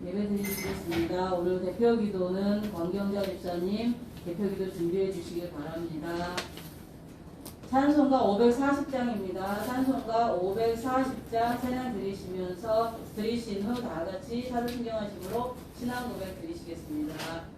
예배 드리겠습니다. 오늘 대표 기도는 권경자 집사님 대표 기도 준비해 주시길 바랍니다. 찬송가 540장입니다. 찬송가 540장 찬양 드리신 후 다 같이 사도신경하심으로 신앙 고백 드리시겠습니다.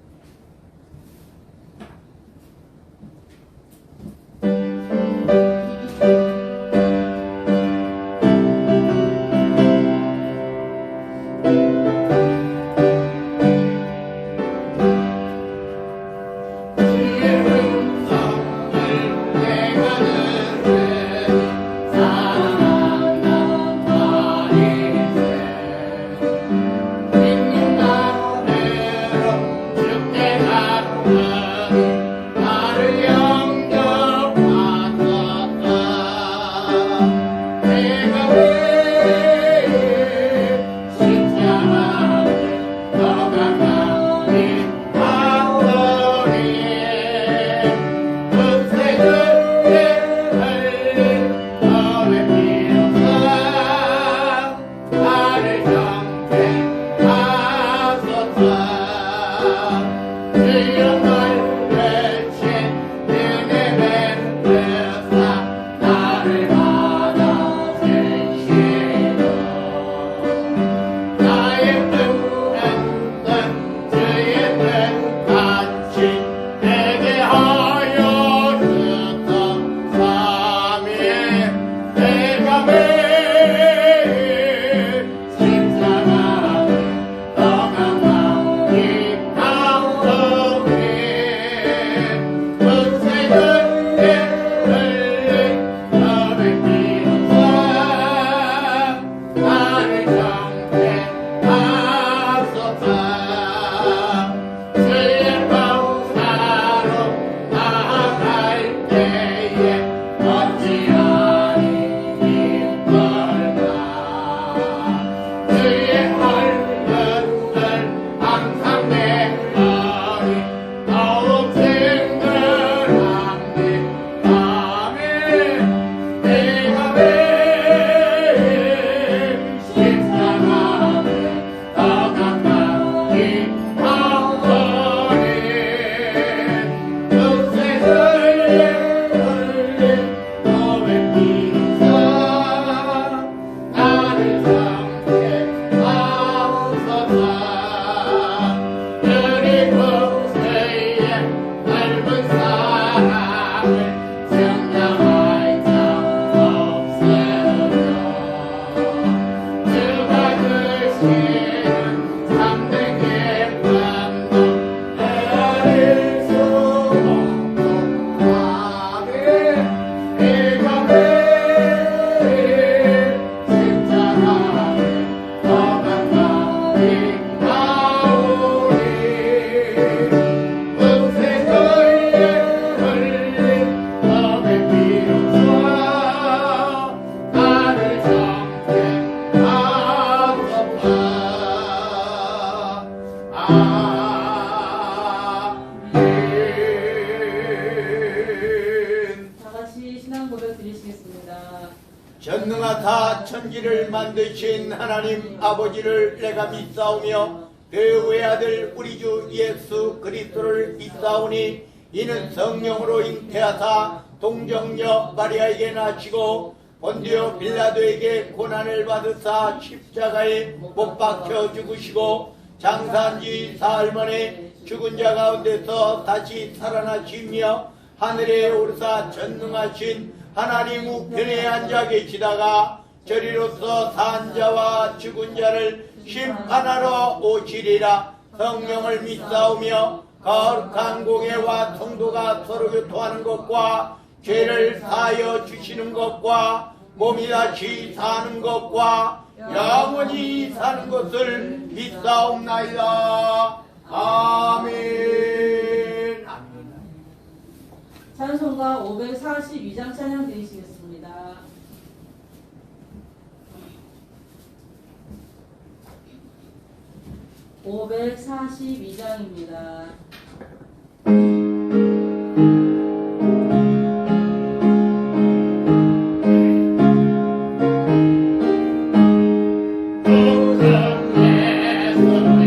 전능하사 천지를 만드신 하나님 아버지를 내가 믿사오며 그 외아들 우리 주 예수 그리스도를 믿사오니 이는 성령으로 잉태하사 동정녀 마리아에게 나시고 본디오 빌라도에게 고난을 받으사 십자가에 못 박혀 죽으시고 장사한 지 사흘 만에 죽은 자 가운데서 다시 살아나시며 하늘에 오르사 전능하신 하나님 우편에 앉아 계시다가 저리로서 산 자와 죽은 자를 심판하러 오시리라. 성령을 믿사오며 거룩한 공회와 성도가 서로 교통하는 것과 죄를 사하여 주시는 것과 몸이 다시 사는 것과 영원히 사는 것을 믿사옵나이다. 아멘. 찬송가 542장 찬양 드리시겠습니다. (542장입니다) 내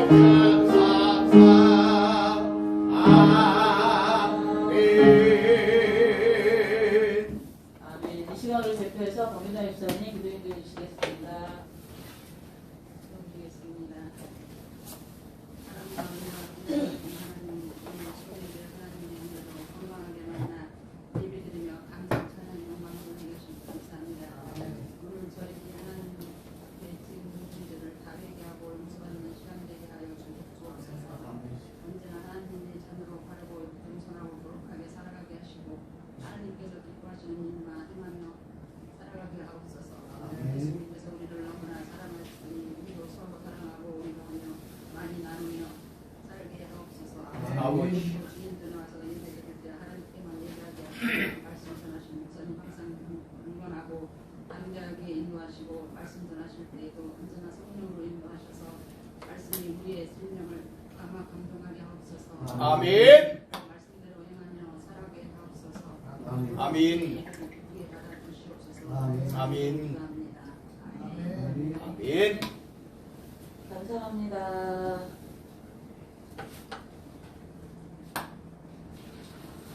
아멘. 이 시간을 대표해서 권기자 집사님 기도 인도해 주시겠습니다. 기도드리겠습니다. 건강하게 만나 예배드리며 감사 찬양 영광을 드리겠습니다. 감사합니다. 오늘 저희 하나님 지금 문제들을 다 회개하고 용서받는 시간 되게 하여 주옵소서. 언제나 하나님의 자녀로 바르고 겸손하고 거룩하게 살아가게 하시고 하나님께서 기뻐하시는 일만 행하며 살아가게 하옵소서. 예수님께서 우리를 너무나 사랑하시니 우리도 서로 사랑하고 운동하며 많이 나누며 살게 하옵소서. 아버지. 주인들 와서 예배드릴 때 하나님께만 예배하게 하시고 말씀 전하신 목사님 항상 응원하고 담대하게 인도하시고 말씀 전하실 때에도 언제나 성령으로 인도하셔서 말씀이 우리의 생명을 감동하게 하옵소서. 아멘. 말씀대로 행하며 살아가게 하옵소서. 아멘. 우리의 받아 주시옵소서. 아멘. 감사합니다. 아멘. 감사합니다.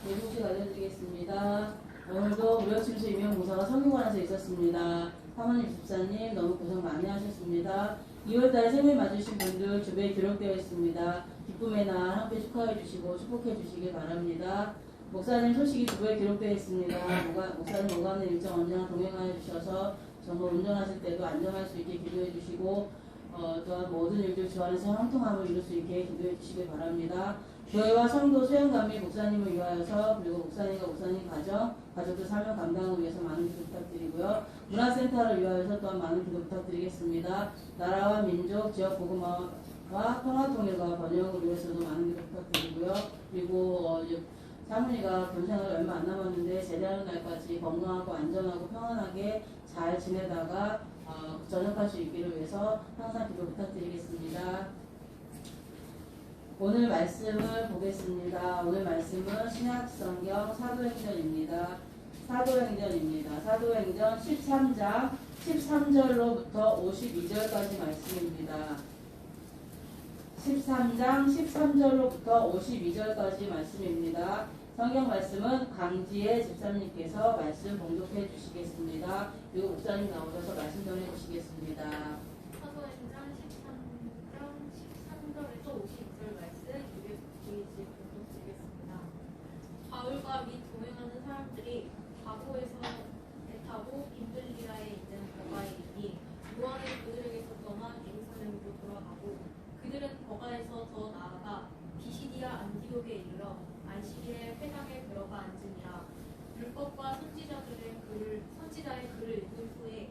네, 소식 알려드리겠습니다. 오늘도 무역침수 임용공사가 성균관에서 있었습니다. 사모님 집사님 너무 고생 많이 하셨습니다. 2월달에 생일 맞으신 분들 주변에 기록되어 있습니다. 기쁨의 날 함께 축하해 주시고 축복해 주시길 바랍니다. 목사님 소식이 주변에 기록되어 있습니다. 목사님 건강한 일정 언제나 동행하여 주셔서 정말 운전하실 때도 안전할 수 있게 기도해 주시고 또한 모든 일들 주 안에서 형통함을 이룰 수 있게 기도해 주시길 바랍니다. 교회와 성도 수양감 및 목사님을 위하여서 그리고 목사님과 목사님 가족들 사명 감당을 위해서 많은 기도 부탁드리고요. 문화센터를 위하여서 또한 많은 기도 부탁드리겠습니다. 나라와 민족, 지역 복음화와 평화통일과 번영을 위해서도 많은 기도 부탁드리고요. 그리고 사모니가 본생을 얼마 안 남았는데 제대하는 날까지 건강하고 안전하고 평안하게 잘 지내다가 전역할 수 있기를 위해서 항상 기도 부탁드리겠습니다. 오늘 말씀을 보겠습니다. 오늘 말씀은 신약성경 사도행전입니다. 사도행전 13장 13절로부터 52절까지 말씀입니다. 13장 13절로부터 52절까지 말씀입니다. 성경 말씀은 강지혜 집사님께서 말씀 봉독해 주시겠습니다. 그리고 목사님 나오셔서 말씀 전해 주시겠습니다. 사도행전 13장 13절에서 52절 말씀 봉독드리겠습니다. 바울과 및 동행하는 사람들이 바고에서 배 타고 빈들리라에 있는 버가에 이르니 요한은 그들에게서 떠나 예루살렘으로 돌아가고 그들은 버가에서 더 나아가 비시디아 안디옥에 이르러 안식일에 회당에 들어가 앉으니라. 율법과 선지자의 글을 읽은 후에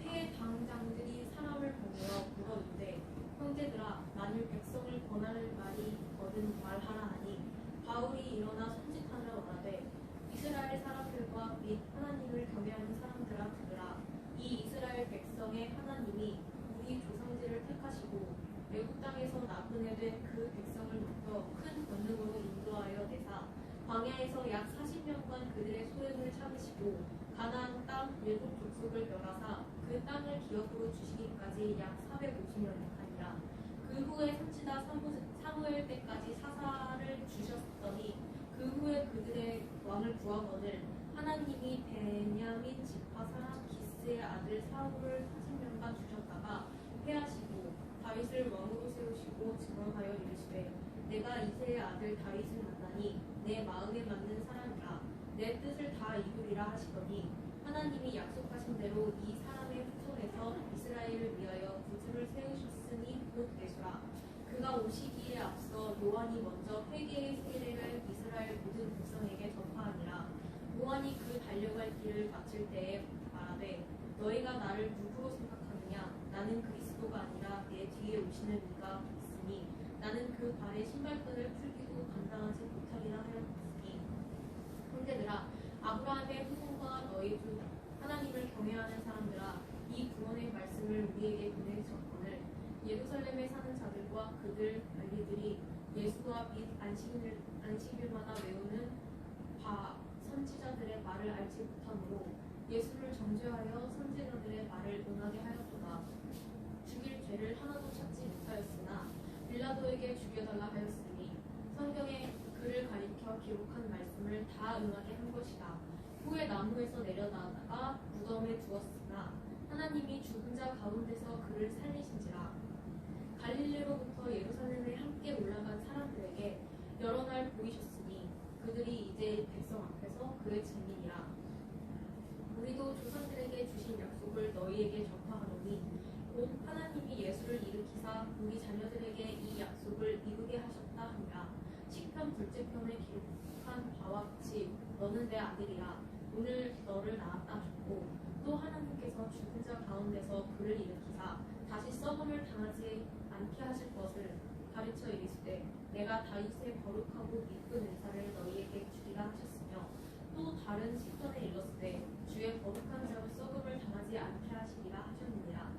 회 당장들이 사람을 보내어 물었는데 형제들아 만일 백성을 권할 말이 있거든 말하라 하니 바울이 일어나 손짓하며 말하되 이스라엘 사람들과 및 하나님을 경외하는 사람들아 들으라. 이 이스라엘 백성의 하나님이 우리 조상들을 택하시고 외국 땅에서 나그네된 그 백성을 높여 큰 권능으로 인도하여 내사 광야에서 약 40년간 그들의 소행을 참으시고 가나안 땅 일곱 족속을 멸하사 그 땅을 기업으로 주시기까지 약 450년을 하니라. 그 후에 선지자 사무엘 때까지 사사를 주셨더니 그 후에 그들의 왕을 구하거늘 하나님이 베냐민 지파 사람 기스의 아들 사울을 40년간 주셨다가 패하시고 다윗을 왕으로 세우시고 증언하여 이르시되 내가 이새의 아들 다윗을 만나니 내 마음에 맞는 사람이라 내 뜻을 다 이루리라 하시더니 하나님이 약속하신 대로 이 사람의 후손에서 이스라엘을 위하여 구주를 세우셨으니 곧 예수라. 그가 오시기에 앞서 요한이 먼저 회개의 세례를 이스라엘 모든 백성에게 전파하니라. 요한이 그 달려갈 길을 마칠 때에 말하되 너희가 나를 누구로 생각하느냐. 나는 그리스도가 아니라 내 뒤에 오시는 이가 있으니 나는 그 발에 신발끈을 풀기도 감당하지 못하리라 하였으니 형제들아 아브라함의 후손과 너희 중 하나님을 경외하는 사람들아 이 구원의 말씀을 우리에게 보내셨거늘 예루살렘에 사는 자들과 그들 관리들이 예수와 및 안식일마다 외우는 선지자들의 말을 알지 못하므로 예수를 정죄하여 선지자들의 말을 응하게 하였도다. 죽일 죄를 하나도 찾지 못하였으나 빌라도에게 죽여달라 하였으니 성경에 그를 가리켜 기록한 말씀을 다 응하게 한 것이다. 후에 나무에서 내려다가 무덤에 두었으나 하나님이 죽은 자 가운데서 그를 살리신지라. 갈릴리로부터 예루살렘에 함께 올라간 사람들에게 여러 날 보이셨으니 그들이 이제 백성 앞에서 그의 증인이라. 우리도 조상들에게 주신 약속을 너희에게 전파하노니 곧 하나님이 예수를 일으키사 우리 자녀들에게 이 약속을 이루게 하셨다 하니라. 시편 둘째 편에 기록한 바와 같이 너는 내 아들이라. 오늘 너를 낳았다 하셨고 또 하나님께서 죽은 자 가운데서 그를 일으키사 다시 썩음을 당하지 않게 하실 것을 가르쳐 이르시되 내가 다윗의 거룩하고 이쁜 은사를 너희에게 주리라 하셨으며 또 다른 시편에 일렀으되 주의 거룩한 자로 썩음을 당하지 않게 하시리라 하셨느니라.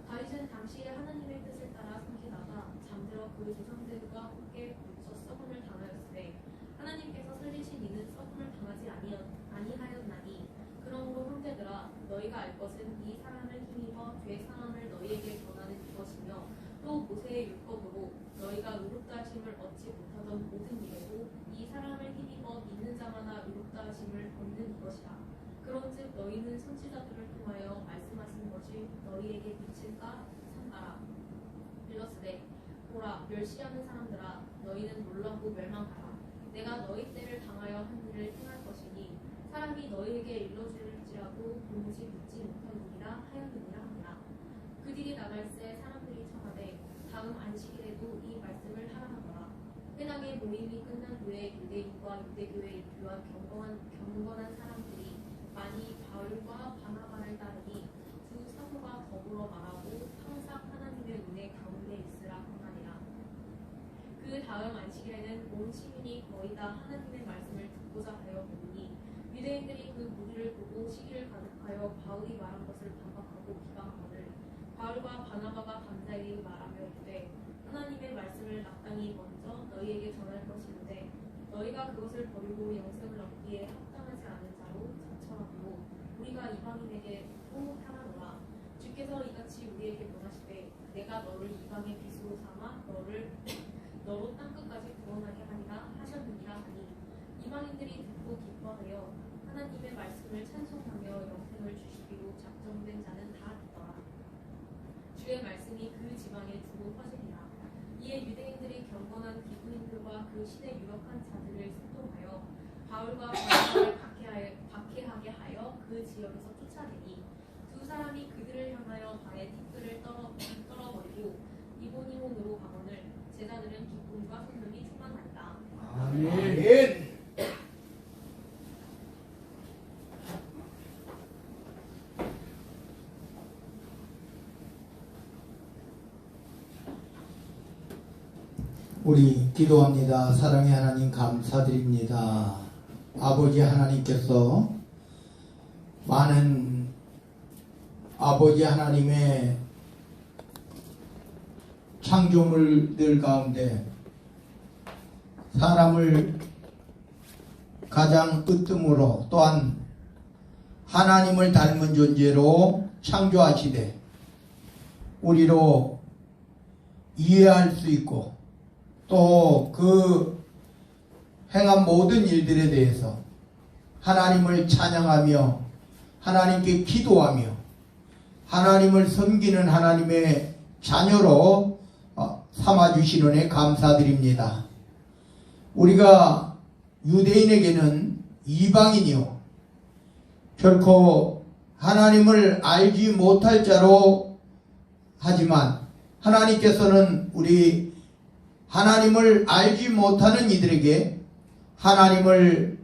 다윗은 당시에 하나님의 뜻을 따라 섬기다가 잠들어 그 조상들과 함께 묻혀 썩음을 당하였으되 하나님께서 살리신 이는 썩음을 당하지 아니하였나니 그러므로 형제들아 너희가 알 것은 이 사람을 힘입어 죄 사함을 너희에게 전하는 것이며 또 모세의 율법으로 너희가 의롭다 하심을 얻지 못하던 모든 일에도 이 사람을 힘입어 믿는 자마다 의롭다 하심을 얻는 것이라. 그런즉 너희는 선지자들을 통하여 말씀하신 것이 너희에게 미칠까 삼가라. 일렀으되 보라 멸시하는 사람들아 너희는 놀라고 멸망하라. 내가 너희 때를 당하여 한 일을 행할 것이니 사람이 너희에게 일러줄지라도 도무지 묻지 못하느니라 하였느니라 하니라. 그 뒤에 나갈새 사람들이 청하되 다음 안식일에도 이 말씀을 하라 하더라. 회당의 모임이 끝난 후에 유대인과 유대교에 입교한 경건한 사람들이 많이 바울과 바나바를 따르니 두 사도가 더불어 말하고 항상 하나님의 은혜 가운데 있으라 하니라. 그 다음 안식일에는 온 시민이 거의 다 하나님의 말씀을 듣고자 하여 모으니 유대인들이 그 무리를 보고 시기를 가득하여 바울이 말한 것을 반박하고 비방하거늘 바울과 바나바가 감사히 말하며 이르되 하나님의 말씀을 마땅히 먼저 너희에게 전할 것이는데 너희가 그것을 버리고 영생을 얻기에 합당하지 않은 자로 자처하고 우리가 이방인에게 또 향하노라. 주께서 이같이 우리에게 권하시되 내가 너를 이방의 빚으로 삼아 너로 땅끝까지 구원하게 하리라 하셨느니라 하니 이방인들이 듣고 기뻐하여 하나님의 말씀을 찬송하며 영생을 주시기로 작정된 자는 다 듣더라. 주의 말씀이 그 지방에 두루 퍼지니라. 이에 유대인들이 경건한 기브인들과 그 신의 유력한 자들을 소통하여 바울과 바나바를 박해하게 하여 그 지역에서 쫓아내니 두 사람이 그들을 향하여 발에 티끌을 떨어버리고 이보니몬으로 가거늘 제자들은 기쁨과 손들이 충만하니라. 아멘. 우리 기도합니다. 사랑의 하나님 감사드립니다. 아버지 하나님께서 많은 아버지 하나님의 창조물들 가운데 사람을 가장 으뜸으로 또한 하나님을 닮은 존재로 창조하시되 우리로 이해할 수 있고 또 그 행한 모든 일들에 대해서 하나님을 찬양하며 하나님께 기도하며 하나님을 섬기는 하나님의 자녀로 삼아주시는 은혜 감사드립니다. 우리가 유대인에게는 이방인이요 결코 하나님을 알지 못할 자로 하지만 하나님께서는 우리 하나님을 알지 못하는 이들에게 하나님을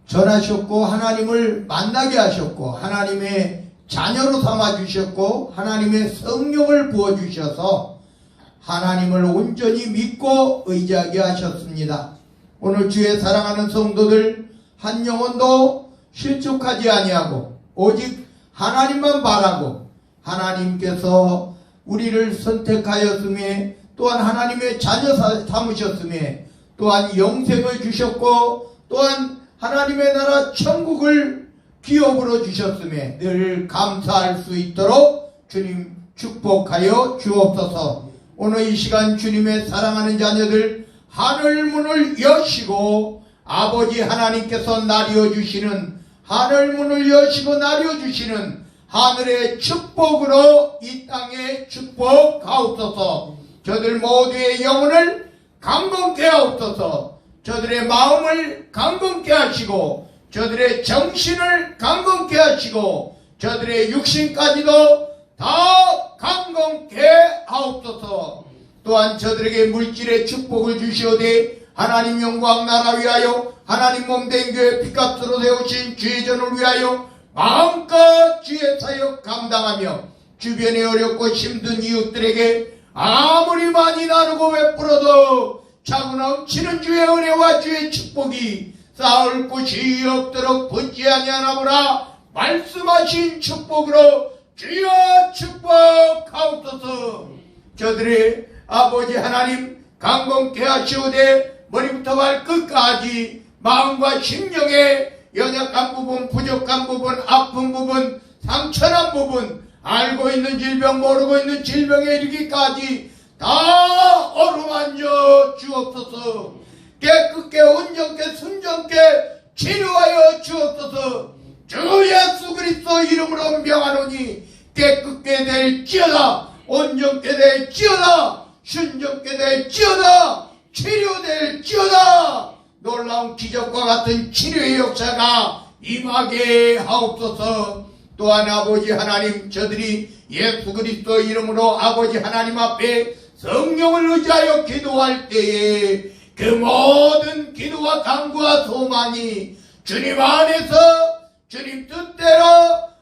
전하셨고 하나님을 만나게 하셨고 하나님의 자녀로 삼아주셨고 하나님의 성령을 부어주셔서 하나님을 온전히 믿고 의지하게 하셨습니다. 오늘 주의 사랑하는 성도들 한 영혼도 실족하지 아니하고 오직 하나님만 바라고 하나님께서 우리를 선택하였음에 또한 하나님의 자녀 삼으셨음에 또한 영생을 주셨고 또한 하나님의 나라 천국을 기업으로 주셨음에 늘 감사할 수 있도록 주님 축복하여 주옵소서. 오늘 이 시간 주님의 사랑하는 자녀들 하늘 문을 여시고 아버지 하나님께서 나뉘어 주시는 하늘 문을 여시고 나뉘어 주시는 하늘의 축복으로 이 땅에 축복하옵소서. 저들 모두의 영혼을 강건케 하옵소서. 저들의 마음을 강건케 하시고 저들의 정신을 강건케 하시고 저들의 육신까지도 다 강건케 하옵소서. 또한 저들에게 물질의 축복을 주시오되 하나님 영광 나라 위하여 하나님 몸된 교회 피값으로 세우신 주의 전을 위하여 마음껏 주의 사역 감당하며 주변에 어렵고 힘든 이웃들에게 아무리 많이 나누고 베풀어도 차고 넘치는 주의 은혜와 주의 축복이 쌓을 곳이 없도록 번지 아니하나보라 말씀하신 축복으로 주여 축복하옵소서. 저들의 아버지 하나님 강건케 하시오되 머리부터 발끝까지 마음과 심령에 연약한 부분, 부족한 부분, 아픈 부분, 상처난 부분, 알고 있는 질병, 모르고 있는 질병에 이르기까지 다 어루만져 주옵소서. 깨끗게 온전케 순전케 치료하여 주옵소서. 주 예수 그리스도 이름으로 명하노니 깨끗게 될지어다, 온전케 될지어다, 순전케 될지어다, 치료될지어다. 놀라운 기적과 같은 치료의 역사가 임하게 하옵소서. 또한 아버지 하나님 저들이 예수 그리스도 이름으로 아버지 하나님 앞에 성령을 의지하여 기도할 때에 그 모든 기도와 간구와 소망이 주님 안에서 주님 뜻대로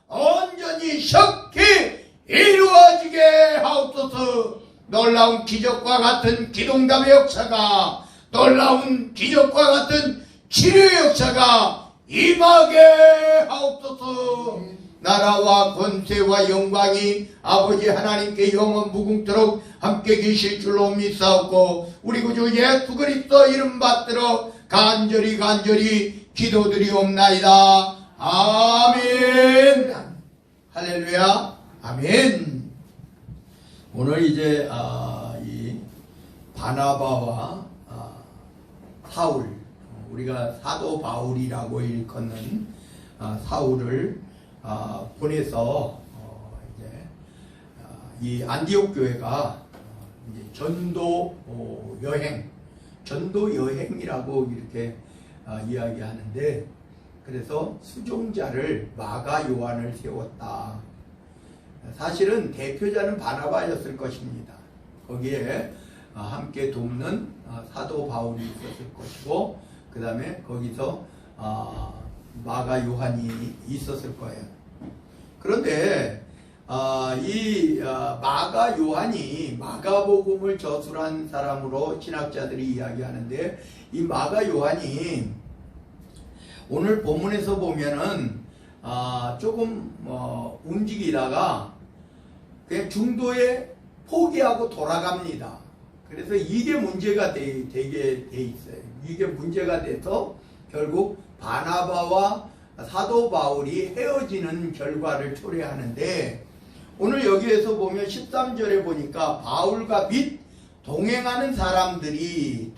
온전히 쉽게 이루어지게 하옵소서. 놀라운 기적과 같은 기동답의 역사가, 놀라운 기적과 같은 치료의 역사가 임하게 하옵소서. 나라와 권세와 영광이 아버지 하나님께 영원 무궁토록 함께 계실 줄로 믿사옵고 우리 구주 예수 그리스도 이름 받들어 간절히 기도드리옵나이다. 아멘. 할렐루야. 아멘. 오늘 이제 이 바나바와 사울, 우리가 사도 바울이라고 일컫는 사울을 보내서 이제 이 안디옥 교회가 이제 전도 여행이라고 이렇게 이야기하는데, 그래서 수종자를 마가 요한을 세웠다. 사실은 대표자는 바나바였을 것입니다. 거기에 함께 돕는 사도 바울이 있었을 것이고, 그 다음에 거기서 마가 요한이 있었을 거예요. 그런데 이 마가 요한이 마가복음을 저술한 사람으로 신학자들이 이야기하는데, 이 마가 요한이 오늘 본문에서 보면은 조금 움직이다가 그냥 중도에 포기하고 돌아갑니다. 그래서 이게 문제가 되게 돼 있어요. 이게 문제가 돼서 결국 바나바와 사도 바울이 헤어지는 결과를 초래하는데, 오늘 여기에서 보면 13절에 보니까 바울과 및 동행하는 사람들이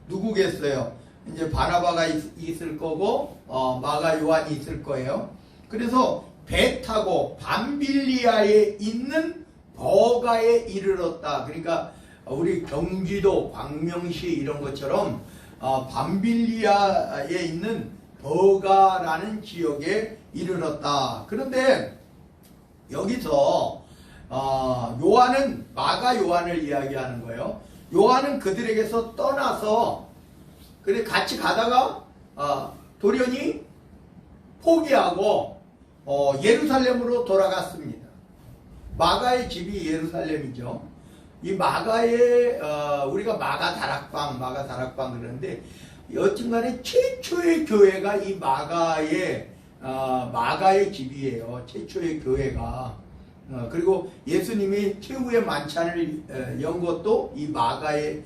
누구겠어요? 이제 바나바가 있을 거고 마가 요한이 있을 거예요. 그래서 배 타고 밤빌리아에 있는 버가에 이르렀다. 그러니까 우리 경기도 광명시 이런 것처럼 밤빌리아에 있는 버가라는 지역에 이르렀다. 그런데 여기서 요한은 마가 요한을 이야기하는 거예요. 요한은 그들에게서 떠나서 그래 같이 가다가 돌연히 포기하고 예루살렘으로 돌아갔습니다. 마가의 집이 예루살렘이죠. 이 마가의 우리가 마가 다락방 그러는데, 여튼간에 최초의 교회가 이 마가의 집이에요. 최초의 교회가. 그리고 예수님이 최후의 만찬을 연 것도 이 마가의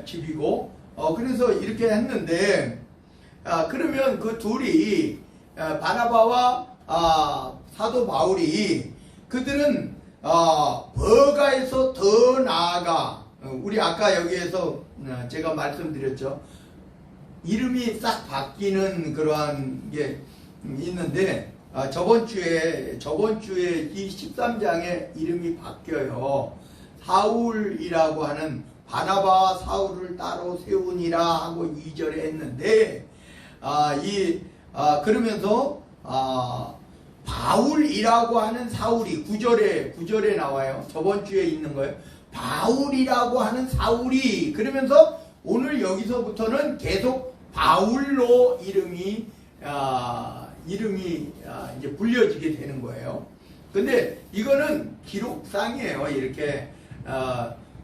집이고, 그래서 이렇게 했는데, 그러면 그 둘이 바나바와 사도 바울이 그들은 버가에서 더 나아가 우리 아까 여기에서 제가 말씀드렸죠. 이름이 싹 바뀌는 그러한 게 있는데 저번 주에 이 13장에 이름이 바뀌어요. 사울이라고 하는 바나바와 사울을 따로 세우니라 하고 2절에 했는데 그러면서 바울이라고 하는 사울이 9절에 나와요. 저번 주에 있는 거예요. 바울이라고 하는 사울이 그러면서 오늘 여기서부터는 계속 바울로 이름이 이제 불려지게 되는 거예요. 근데 이거는 기록상이에요. 이렇게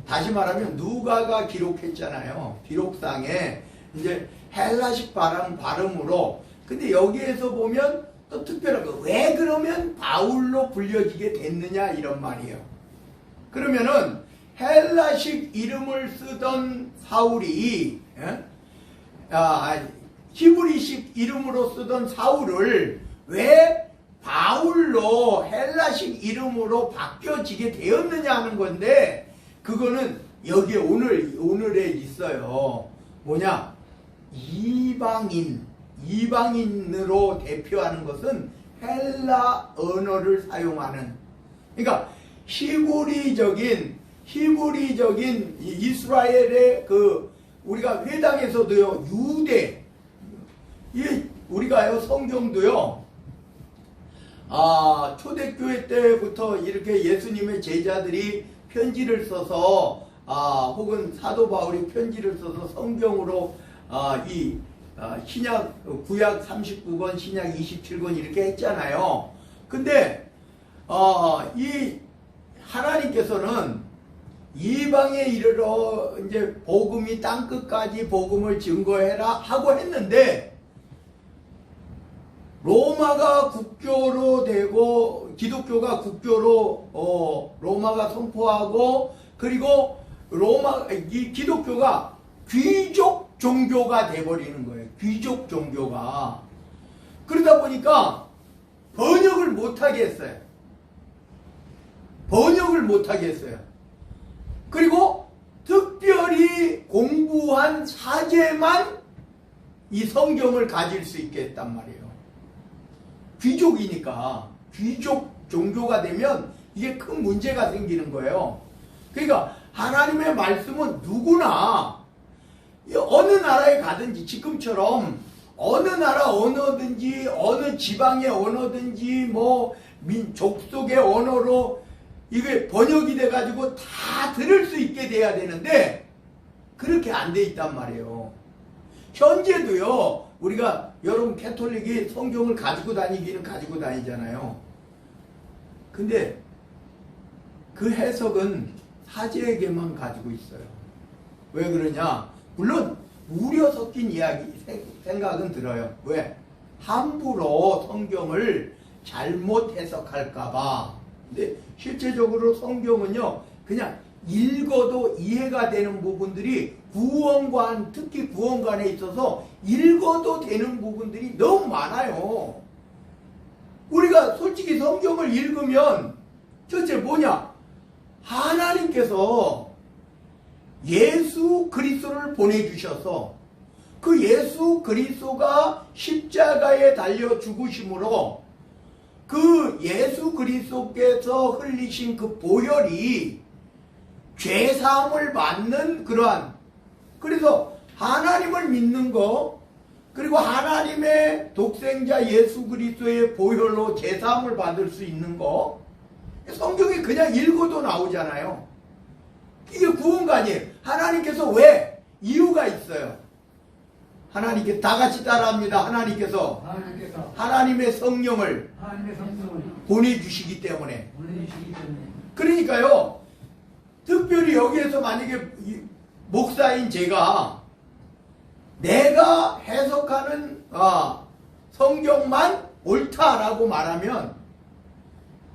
다시 말하면 누가가 기록했잖아요. 기록상에 이제 헬라식 발음으로. 근데 여기에서 보면 또 특별하게 왜 그러면 바울로 불려지게 됐느냐 이런 말이에요. 그러면은 헬라식 이름을 쓰던 사울이 히브리식 이름으로 쓰던 사울을 왜 바울로 헬라식 이름으로 바뀌어지게 되었느냐 하는 건데 그거는 여기에 오늘에 있어요. 뭐냐? 이방인으로 대표하는 것은 헬라 언어를 사용하는 그러니까 히브리적인 이스라엘의 우리가 회당에서도요 유대 우리가요 성경도요 초대교회 때부터 이렇게 예수님의 제자들이 편지를 써서 혹은 사도 바울이 편지를 써서 성경으로 신약 구약 39권 신약 27권 이렇게 했잖아요. 근데 이 하나님께서는 이방에 이르러 이제 복음이 땅끝까지 복음을 증거해라 하고 했는데 로마가 국교로 되고 기독교가 국교로 로마가 선포하고 그리고 이 기독교가 귀족 종교가 돼버리는 거예요. 귀족 종교가. 그러다 보니까 번역을 못하게 했어요. 그리고 특별히 공부한 사제만 이 성경을 가질 수 있게 했단 말이에요. 귀족이니까 귀족 종교가 되면 이게 큰 문제가 생기는 거예요. 그러니까 하나님의 말씀은 누구나 어느 나라에 가든지 지금처럼 어느 나라 언어든지 어느 지방의 언어든지 뭐 족속의 언어로 이게 번역이 돼가지고 다 들을 수 있게 돼야 되는데 그렇게 안 돼 있단 말이에요. 현재도요 우리가 여러분 캐톨릭이 성경을 가지고 다니기는 가지고 다니잖아요. 근데 그 해석은 사제에게만 가지고 있어요. 왜 그러냐? 물론 우려 섞인 생각은 들어요. 왜? 함부로 성경을 잘못 해석할까봐. 근데 실제적으로 성경은요 그냥 읽어도 이해가 되는 부분들이 구원관, 특히 구원관에 있어서 읽어도 되는 부분들이 너무 많아요. 우리가 솔직히 성경을 읽으면 도대체 뭐냐? 하나님께서 예수 그리스도를 보내주셔서 그 예수 그리스도가 십자가에 달려 죽으심으로 그 예수 그리스도께서 흘리신 그 보혈이 죄사함을 받는 그러한 그래서 하나님을 믿는 거 그리고 하나님의 독생자 예수 그리스도의 보혈로 죄사함을 받을 수 있는 거 성경이 그냥 읽어도 나오잖아요. 이게 구원관이에요. 하나님께서 왜? 이유가 있어요. 하나님께 다 같이 따라합니다. 하나님께서 하나님의 성령을 보내주시기 때문에. 그러니까요. 특별히 여기에서 만약에 목사인 제가 해석하는 성경만 옳다라고 말하면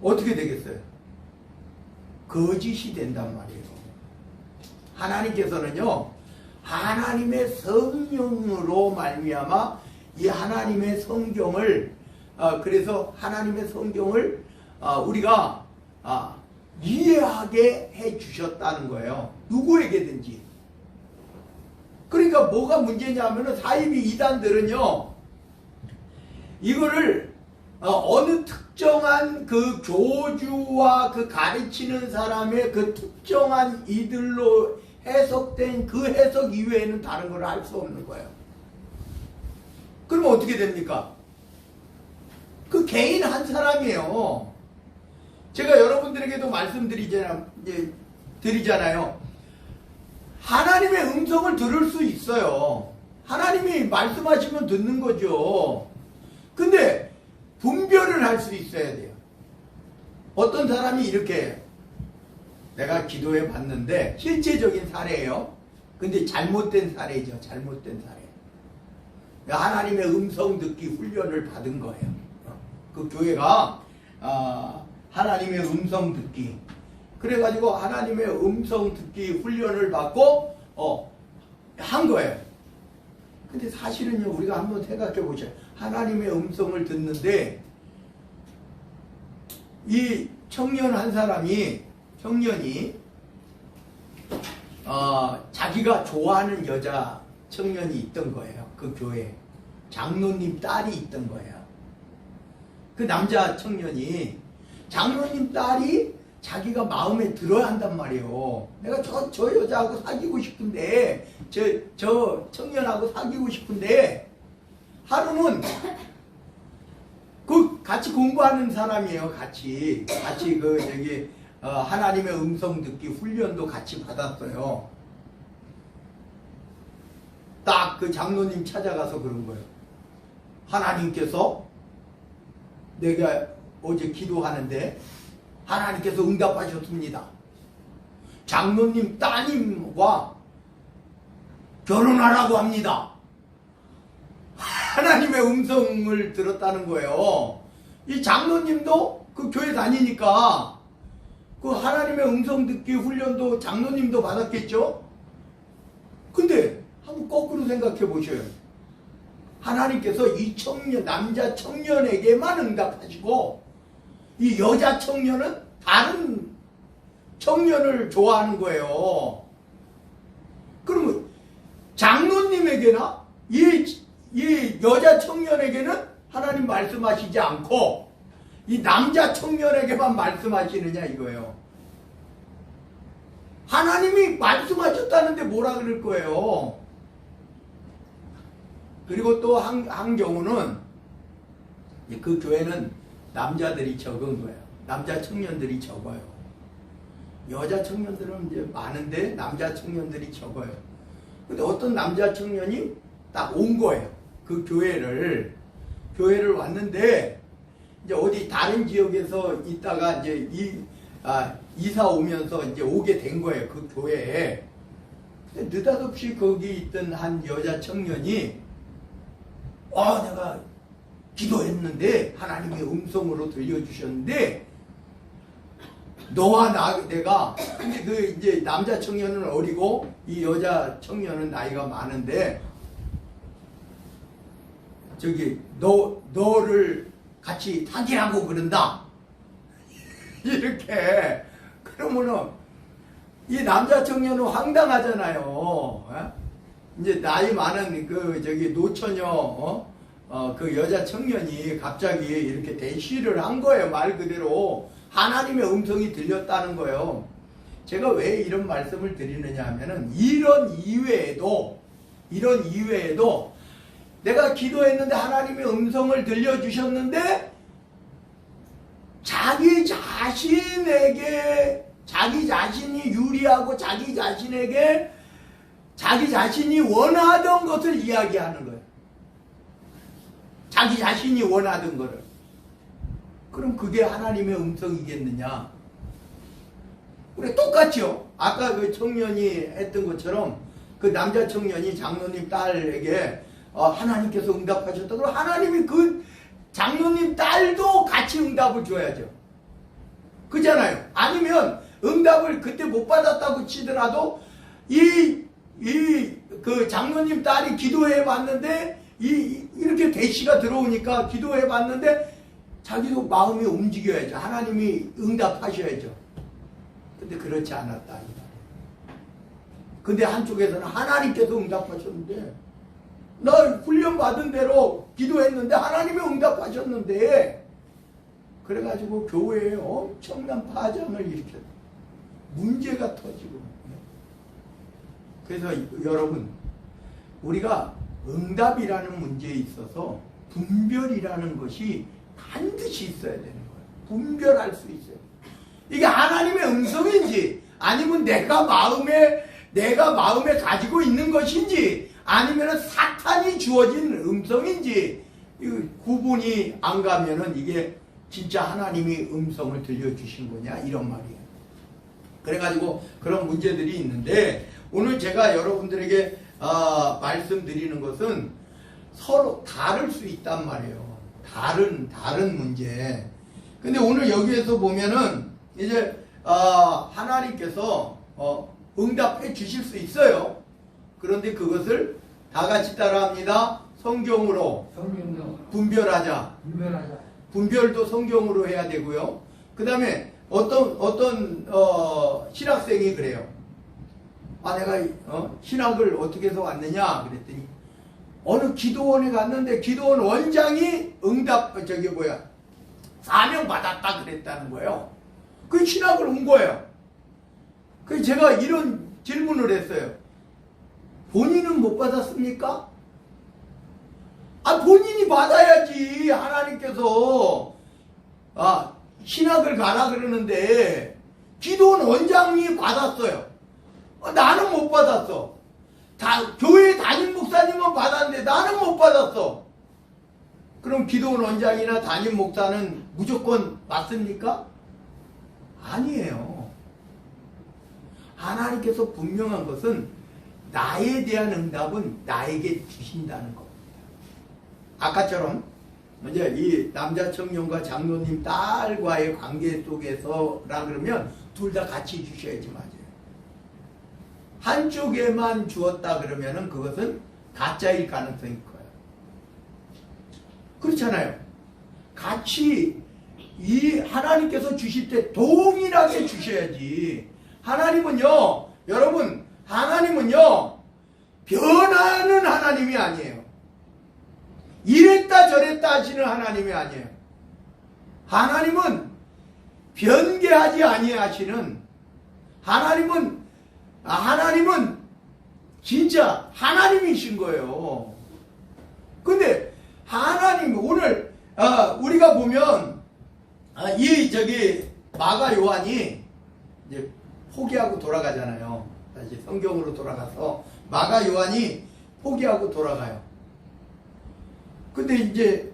어떻게 되겠어요? 거짓이 된단 말이에요. 하나님께서는요 하나님의 성령으로 말미암아 이 하나님의 성경을 그래서 하나님의 성경을 우리가 이해하게 해 주셨다는 거예요. 누구에게든지. 그러니까 뭐가 문제냐면은 사이비 이단들은요, 이거를 어느 특정한 그 교주와 그 가르치는 사람의 그 특정한 이들로 해석된 그 해석 이외에는 다른 걸 알 수 없는 거예요. 그러면 어떻게 됩니까? 그 개인 한 사람이에요. 제가 여러분들에게도 드리잖아요. 하나님의 음성을 들을 수 있어요. 하나님이 말씀하시면 듣는 거죠. 근데 분별을 할 수 있어야 돼요. 어떤 사람이 이렇게, 내가 기도해 봤는데, 실제적인 사례예요. 근데 잘못된 사례죠. 잘못된 사례. 하나님의 음성 듣기 훈련을 받은 거예요. 그 교회가 하나님의 음성 듣기, 그래가지고 하나님의 음성 듣기 훈련을 받고 한 거예요. 근데 사실은요, 우리가 한번 생각해 보셔요. 하나님의 음성을 듣는데 이 청년이 자기가 좋아하는 여자 청년이 있던 거예요. 그 교회에 장로님 딸이 있던 거예요. 그 남자 청년이 장로님 딸이 자기가 마음에 들어야 한단 말이에요. 내가 저 여자하고 사귀고 싶은데, 저 청년하고 사귀고 싶은데, 하루는 그 같이 공부하는 사람이에요. 같이 하나님의 음성 듣기 훈련도 같이 받았어요. 딱 그 장로님 찾아가서 그런 거예요. 하나님께서, 내가 어제 기도하는데 하나님께서 응답하셨습니다. 장로님 따님과 결혼하라고 합니다. 하나님의 음성을 들었다는 거예요. 이 장로님도 그 교회 다니니까 그 하나님의 음성 듣기 훈련도 장로님도 받았겠죠? 근데 한번 거꾸로 생각해 보셔요. 하나님께서 이 남자 청년에게만 응답하시고 이 여자 청년은 다른 청년을 좋아하는 거예요. 그러면 장로님에게나 이 여자 청년에게는 하나님 말씀하시지 않고 이 남자 청년에게만 말씀하시느냐 이거예요. 하나님이 말씀하셨다는데 뭐라 그럴 거예요. 그리고 또 한 경우는 그 교회는 남자들이 적은 거예요. 남자 청년들이 적어요. 여자 청년들은 이제 많은데 남자 청년들이 적어요. 근데 어떤 남자 청년이 딱 온 거예요. 그 교회를 왔는데, 이제 어디 다른 지역에서 있다가 이제 이사 오면서 이제 오게 된 거예요. 그 교회에. 근데 느닷없이 거기 있던 한 여자 청년이 내가 기도했는데 하나님의 음성으로 들려주셨는데 너와 내가, 근데 그 이제 남자 청년은 어리고 이 여자 청년은 나이가 많은데, 너를 같이 사귀라고 그런다. 이렇게. 그러면은 이 남자 청년은 황당하잖아요. 이제 나이 많은 노처녀, 그 여자 청년이 갑자기 이렇게 대시를 한 거예요. 말 그대로 하나님의 음성이 들렸다는 거예요. 제가 왜 이런 말씀을 드리느냐 하면은 이런 이외에도 내가 기도했는데 하나님의 음성을 들려주셨는데 자기 자신이 유리하고 자기 자신이 원하던 것을 이야기하는 거예요. 자기 자신이 원하던 거를. 그럼 그게 하나님의 음성이겠느냐? 그래, 똑같죠. 아까 그 청년이 했던 것처럼 그 남자 청년이 장로님 딸에게 하나님께서 응답하셨다. 그럼 하나님이 그 장로님 딸도 같이 응답을 줘야죠. 그잖아요. 아니면 응답을 그때 못 받았다고 치더라도 그 장로님 딸이 기도해 봤는데 이렇게 대시가 들어오니까 기도해 봤는데 자기도 마음이 움직여야죠. 하나님이 응답하셔야죠. 근데 그렇지 않았다. 이 말이에요. 근데 한쪽에서는 하나님께서 응답하셨는데, 나 훈련받은 대로 기도했는데 하나님이 응답하셨는데, 그래가지고 교회에 엄청난 파장을 일으켰다. 문제가 터지고. 그래서 여러분, 우리가 응답이라는 문제에 있어서 분별이라는 것이 반드시 있어야 되는 거예요. 분별할 수 있어요. 이게 하나님의 음성인지 아니면 내가 마음에 가지고 있는 것인지 아니면 사탄이 주어진 음성인지 구분이 안 가면은 이게 진짜 하나님이 음성을 들려주신 거냐 이런 말이에요. 그래가지고 그런 문제들이 있는데 오늘 제가 여러분들에게 말씀드리는 것은 서로 다를 수 있단 말이에요. 다른 문제. 근데 오늘 여기에서 보면은 이제 하나님께서 응답해 주실 수 있어요. 그런데 그것을 다 같이 따라합니다. 성경으로 분별하자. 분별도 성경으로 해야 되고요. 그 다음에 어떤 신학생이 그래요. 내가 신학을 어떻게 해서 왔느냐 그랬더니 어느 기도원에 갔는데 기도원 원장이 사명 받았다 그랬다는 거예요. 그 신학을 온 거예요. 그래서 제가 이런 질문을 했어요. 본인은 못 받았습니까? 본인이 받아야지. 하나님께서 신학을 가라 그러는데 기도원 원장이 받았어요. 나는 못 받았어. 교회 담임 목사님은 받았는데 나는 못 받았어. 그럼 기도원 원장이나 담임 목사는 무조건 맞습니까? 아니에요. 하나님께서 분명한 것은 나에 대한 응답은 나에게 주신다는 겁니다. 아까처럼 이제 이 남자 청년과 장로님 딸과의 관계 속에서라 그러면 둘 다 같이 주셔야지 맞아요. 한쪽에만 주었다 그러면은 그것은 가짜일 가능성이 커요. 그렇잖아요. 같이 이 하나님께서 주실 때 동일하게 주셔야지. 하나님은요, 여러분, 하나님은요, 변하는 하나님이 아니에요. 이랬다 저랬다 하시는 하나님이 아니에요. 하나님은 변개하지 아니하시는 하나님은 진짜 하나님이신 거예요. 근데 하나님 오늘 우리가 보면 마가 요한이 이제 포기하고 돌아가잖아요. 다시 성경으로 돌아가서 마가 요한이 포기하고 돌아가요. 근데 이제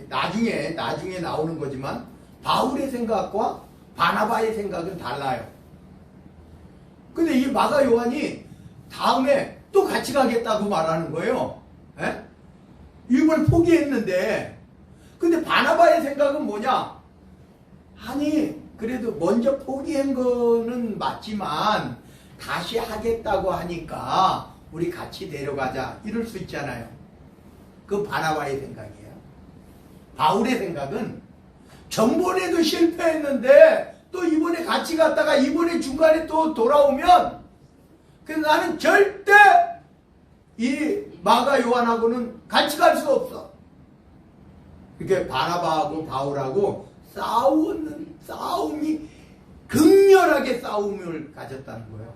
나중에 나오는 거지만 바울의 생각과 바나바의 생각은 달라요. 근데 이 마가 요한이 다음에 또 같이 가겠다고 말하는 거예요. 에? 이걸 포기했는데 근데 바나바의 생각은 뭐냐? 아니 그래도 먼저 포기한 거는 맞지만 다시 하겠다고 하니까 우리 같이 내려가자 이럴 수 있잖아요. 그 바나바의 생각이에요. 바울의 생각은 전번에도 실패했는데 또 이번에 같이 갔다가 이번에 중간에 또 돌아오면 그래서 나는 절대 이 마가 요한하고는 같이 갈 수 없어. 이렇게 바나바하고 바울하고 싸움이 극렬하게 싸움을 가졌다는 거예요.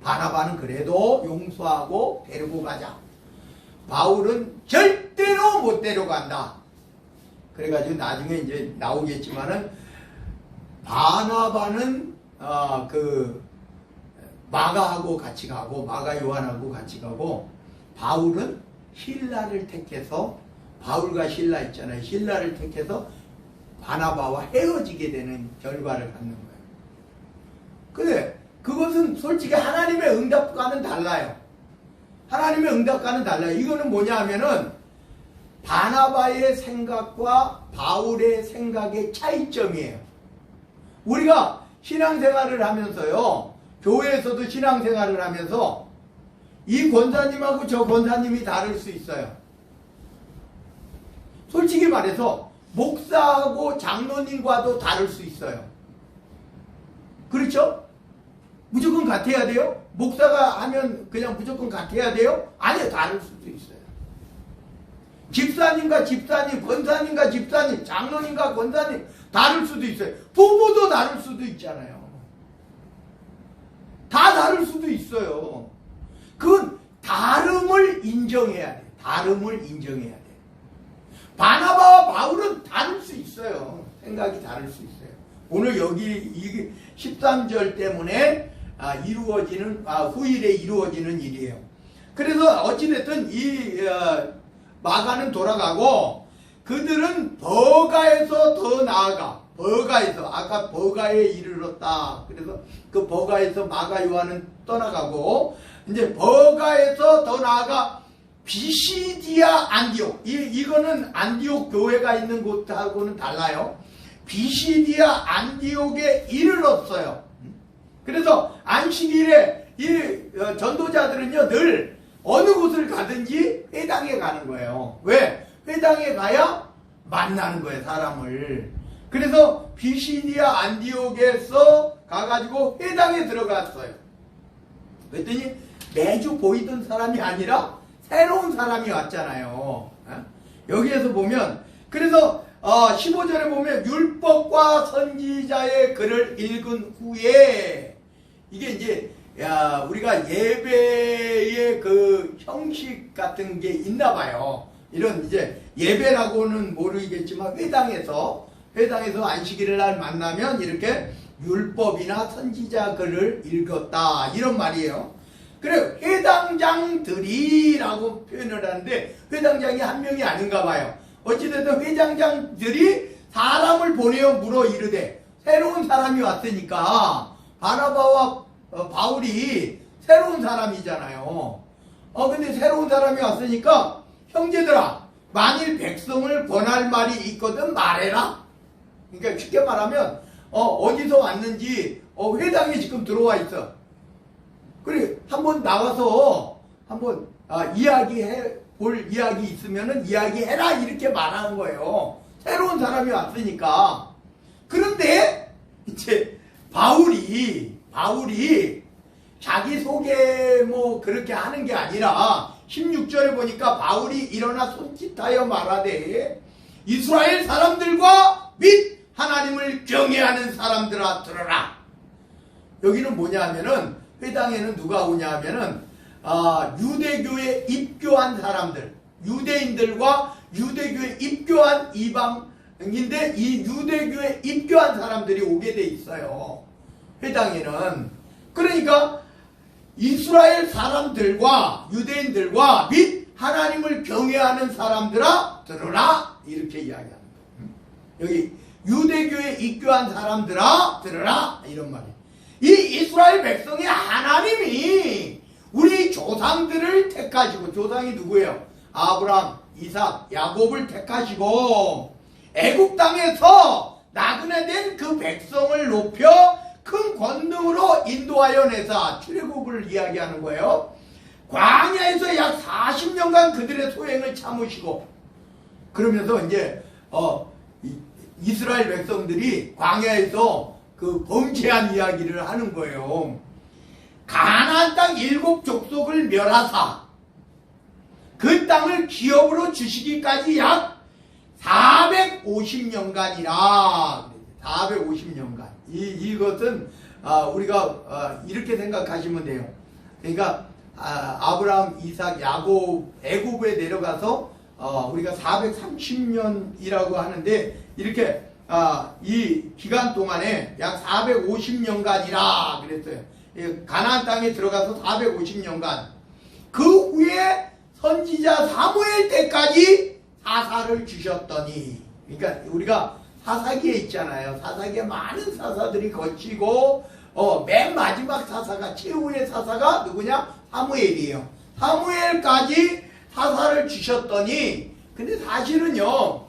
바나바는 그래도 용서하고 데리고 가자. 바울은 절대로 못 데려간다. 그래가지고 나중에 이제 나오겠지만은 바나바는 마가하고 같이 가고 마가 요한하고 같이 가고 바울은 실라를 택해서 바울과 실라 있잖아요. 실라를 택해서 바나바와 헤어지게 되는 결과를 갖는 거예요. 근데 그것은 솔직히 하나님의 응답과는 달라요. 하나님의 응답과는 달라요. 이거는 뭐냐 하면은 바나바의 생각과 바울의 생각의 차이점이에요. 우리가 신앙생활을 하면서요, 교회에서도 신앙생활을 하면서 이 권사님하고 저 권사님이 다를 수 있어요. 솔직히 말해서 목사하고 장로님과도 다를 수 있어요. 그렇죠? 무조건 같아야 돼요? 목사가 하면 그냥 무조건 같아야 돼요? 아니요, 다를 수도 있어요. 집사님과 집사님, 권사님과 집사님, 장로님과 권사님 다를 수도 있어요. 부부도 다를 수도 있잖아요. 다 다를 수도 있어요. 그건 다름을 인정해야 돼요. 다름을 인정해야 돼요. 바나바와 바울은 다를 수 있어요. 생각이 다를 수 있어요. 오늘 여기 이게 13절 때문에 이루어지는 후일에 이루어지는 일이에요. 그래서 어찌됐든 이 마가는 돌아가고 그들은 버가에서 더 나아가 버가에서 아까 버가에 이르렀다. 그래서 그 버가에서 마가 요한은 떠나가고 이제 버가에서 더 나아가 비시디아 안디옥 이거는 안디옥 교회가 있는 곳하고는 달라요. 비시디아 안디옥에 이르렀어요. 그래서 안식일에 이 전도자들은요 늘 어느 곳을 가든지 회당에 가는 거예요. 왜? 회당에 가야 만나는 거예요, 사람을. 그래서 비시디아 안디옥에서 가가지고 회당에 들어갔어요. 그랬더니 매주 보이던 사람이 아니라 새로운 사람이 왔잖아요. 여기에서 보면 그래서 15절에 보면 율법과 선지자의 글을 읽은 후에 이게 이제 우리가 예배의 그 형식 같은 게 있나 봐요. 이런 이제 예배라고는 모르겠지만 회당에서 안식일을 날 만나면 이렇게 율법이나 선지자 글을 읽었다 이런 말이에요. 그래 회당장들이라고 표현을 하는데 회당장이 한 명이 아닌가 봐요. 어찌됐든 회당장들이 사람을 보내어 물어 이르되 새로운 사람이 왔으니까 바나바와 바울이 새로운 사람이잖아요. 근데 새로운 사람이 왔으니까 형제들아 만일 백성을 권할 말이 있거든 말해라. 그러니까 쉽게 말하면 어디서 왔는지 회당에 지금 들어와 있어. 그래 한번 나와서 한번 이야기해 볼 이야기 있으면은 이야기해라 이렇게 말하는 거예요. 새로운 사람이 왔으니까. 그런데 이제 바울이 자기 소개 뭐 그렇게 하는 게 아니라 16절에 보니까 바울이 일어나 손짓하여 말하되 이스라엘 사람들과 및 하나님을 경외하는 사람들아 들어라. 여기는 뭐냐 하면은 회당에는 누가 오냐 하면은 유대교에 입교한 사람들, 유대인들과 유대교에 입교한 이방인데 이 유대교에 입교한 사람들이 오게 돼 있어요. 회당에는. 그러니까 이스라엘 사람들과 유대인들과 및 하나님을 경외하는 사람들아 들으라 이렇게 이야기합니다. 여기 유대교에 입교한 사람들아 들으라 이런 말이에요. 이 이스라엘 백성이 하나님이 우리 조상들을 택하시고 조상이 누구예요? 아브라함, 이삭, 야곱을 택하시고 애굽 땅에서 나그네 된 그 백성을 높여 큰 권능으로 인도하여 내사 출애굽을 이야기하는 거예요. 광야에서 약 40년간 그들의 소행을 참으시고 그러면서 이제 이스라엘 백성들이 광야에서 그 범죄한 이야기를 하는 거예요. 가나안 땅 7족속을 멸하사 그 땅을 기업으로 주시기까지 약 450년간이라. 450년간. 이것은 우리가 이렇게 생각하시면 돼요. 그러니까 아브라함, 이삭, 야곱, 애굽에 내려가서 우리가 430년이라고 하는데 이렇게 이 기간 동안에 약 450년간이라 그랬어요. 가나안 땅에 들어가서 450년간. 그 후에 선지자 사무엘 때까지 사사를 주셨더니, 그러니까 우리가 사사기에 있잖아요. 사사기에 많은 사사들이 거치고 맨 마지막 사사가 최후의 사사가 누구냐? 사무엘이에요. 사무엘까지 사사를 주셨더니, 근데 사실은요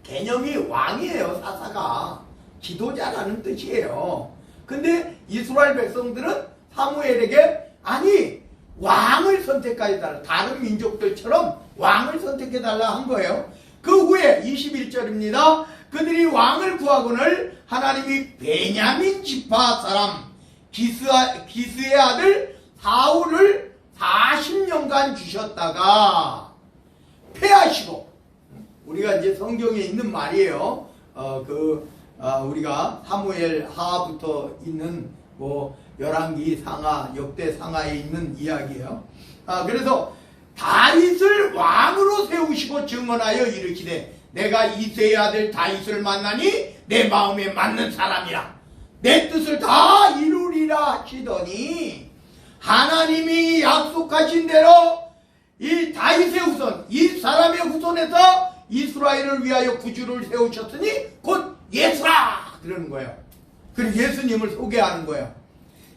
개념이 왕이에요. 사사가 지도자라는 뜻이에요. 근데 이스라엘 백성들은 사무엘에게 아니 왕을 선택하여달라. 다른 민족들처럼 왕을 선택해달라 한 거예요. 그 후에 21절입니다. 그들이 왕을 구하거늘 하나님이 베냐민 지파 사람 기스의 아들 사울을 40년간 주셨다가 패하시고, 우리가 이제 성경에 있는 말이에요. 우리가 사무엘 하부터 있는 열왕기 상하, 역대 상하에 있는 이야기예요. 그래서 다윗을 왕으로 세우시고 증언하여 이르시되 내가 이새의 아들 다윗을 만나니 내 마음에 맞는 사람이라 내 뜻을 다 이루리라 하시더니, 하나님이 약속하신 대로 이 다윗의 후손, 이 사람의 후손에서 이스라엘을 위하여 구주를 세우셨으니 곧 예수라 그러는 거예요. 그리고 예수님을 소개하는 거예요.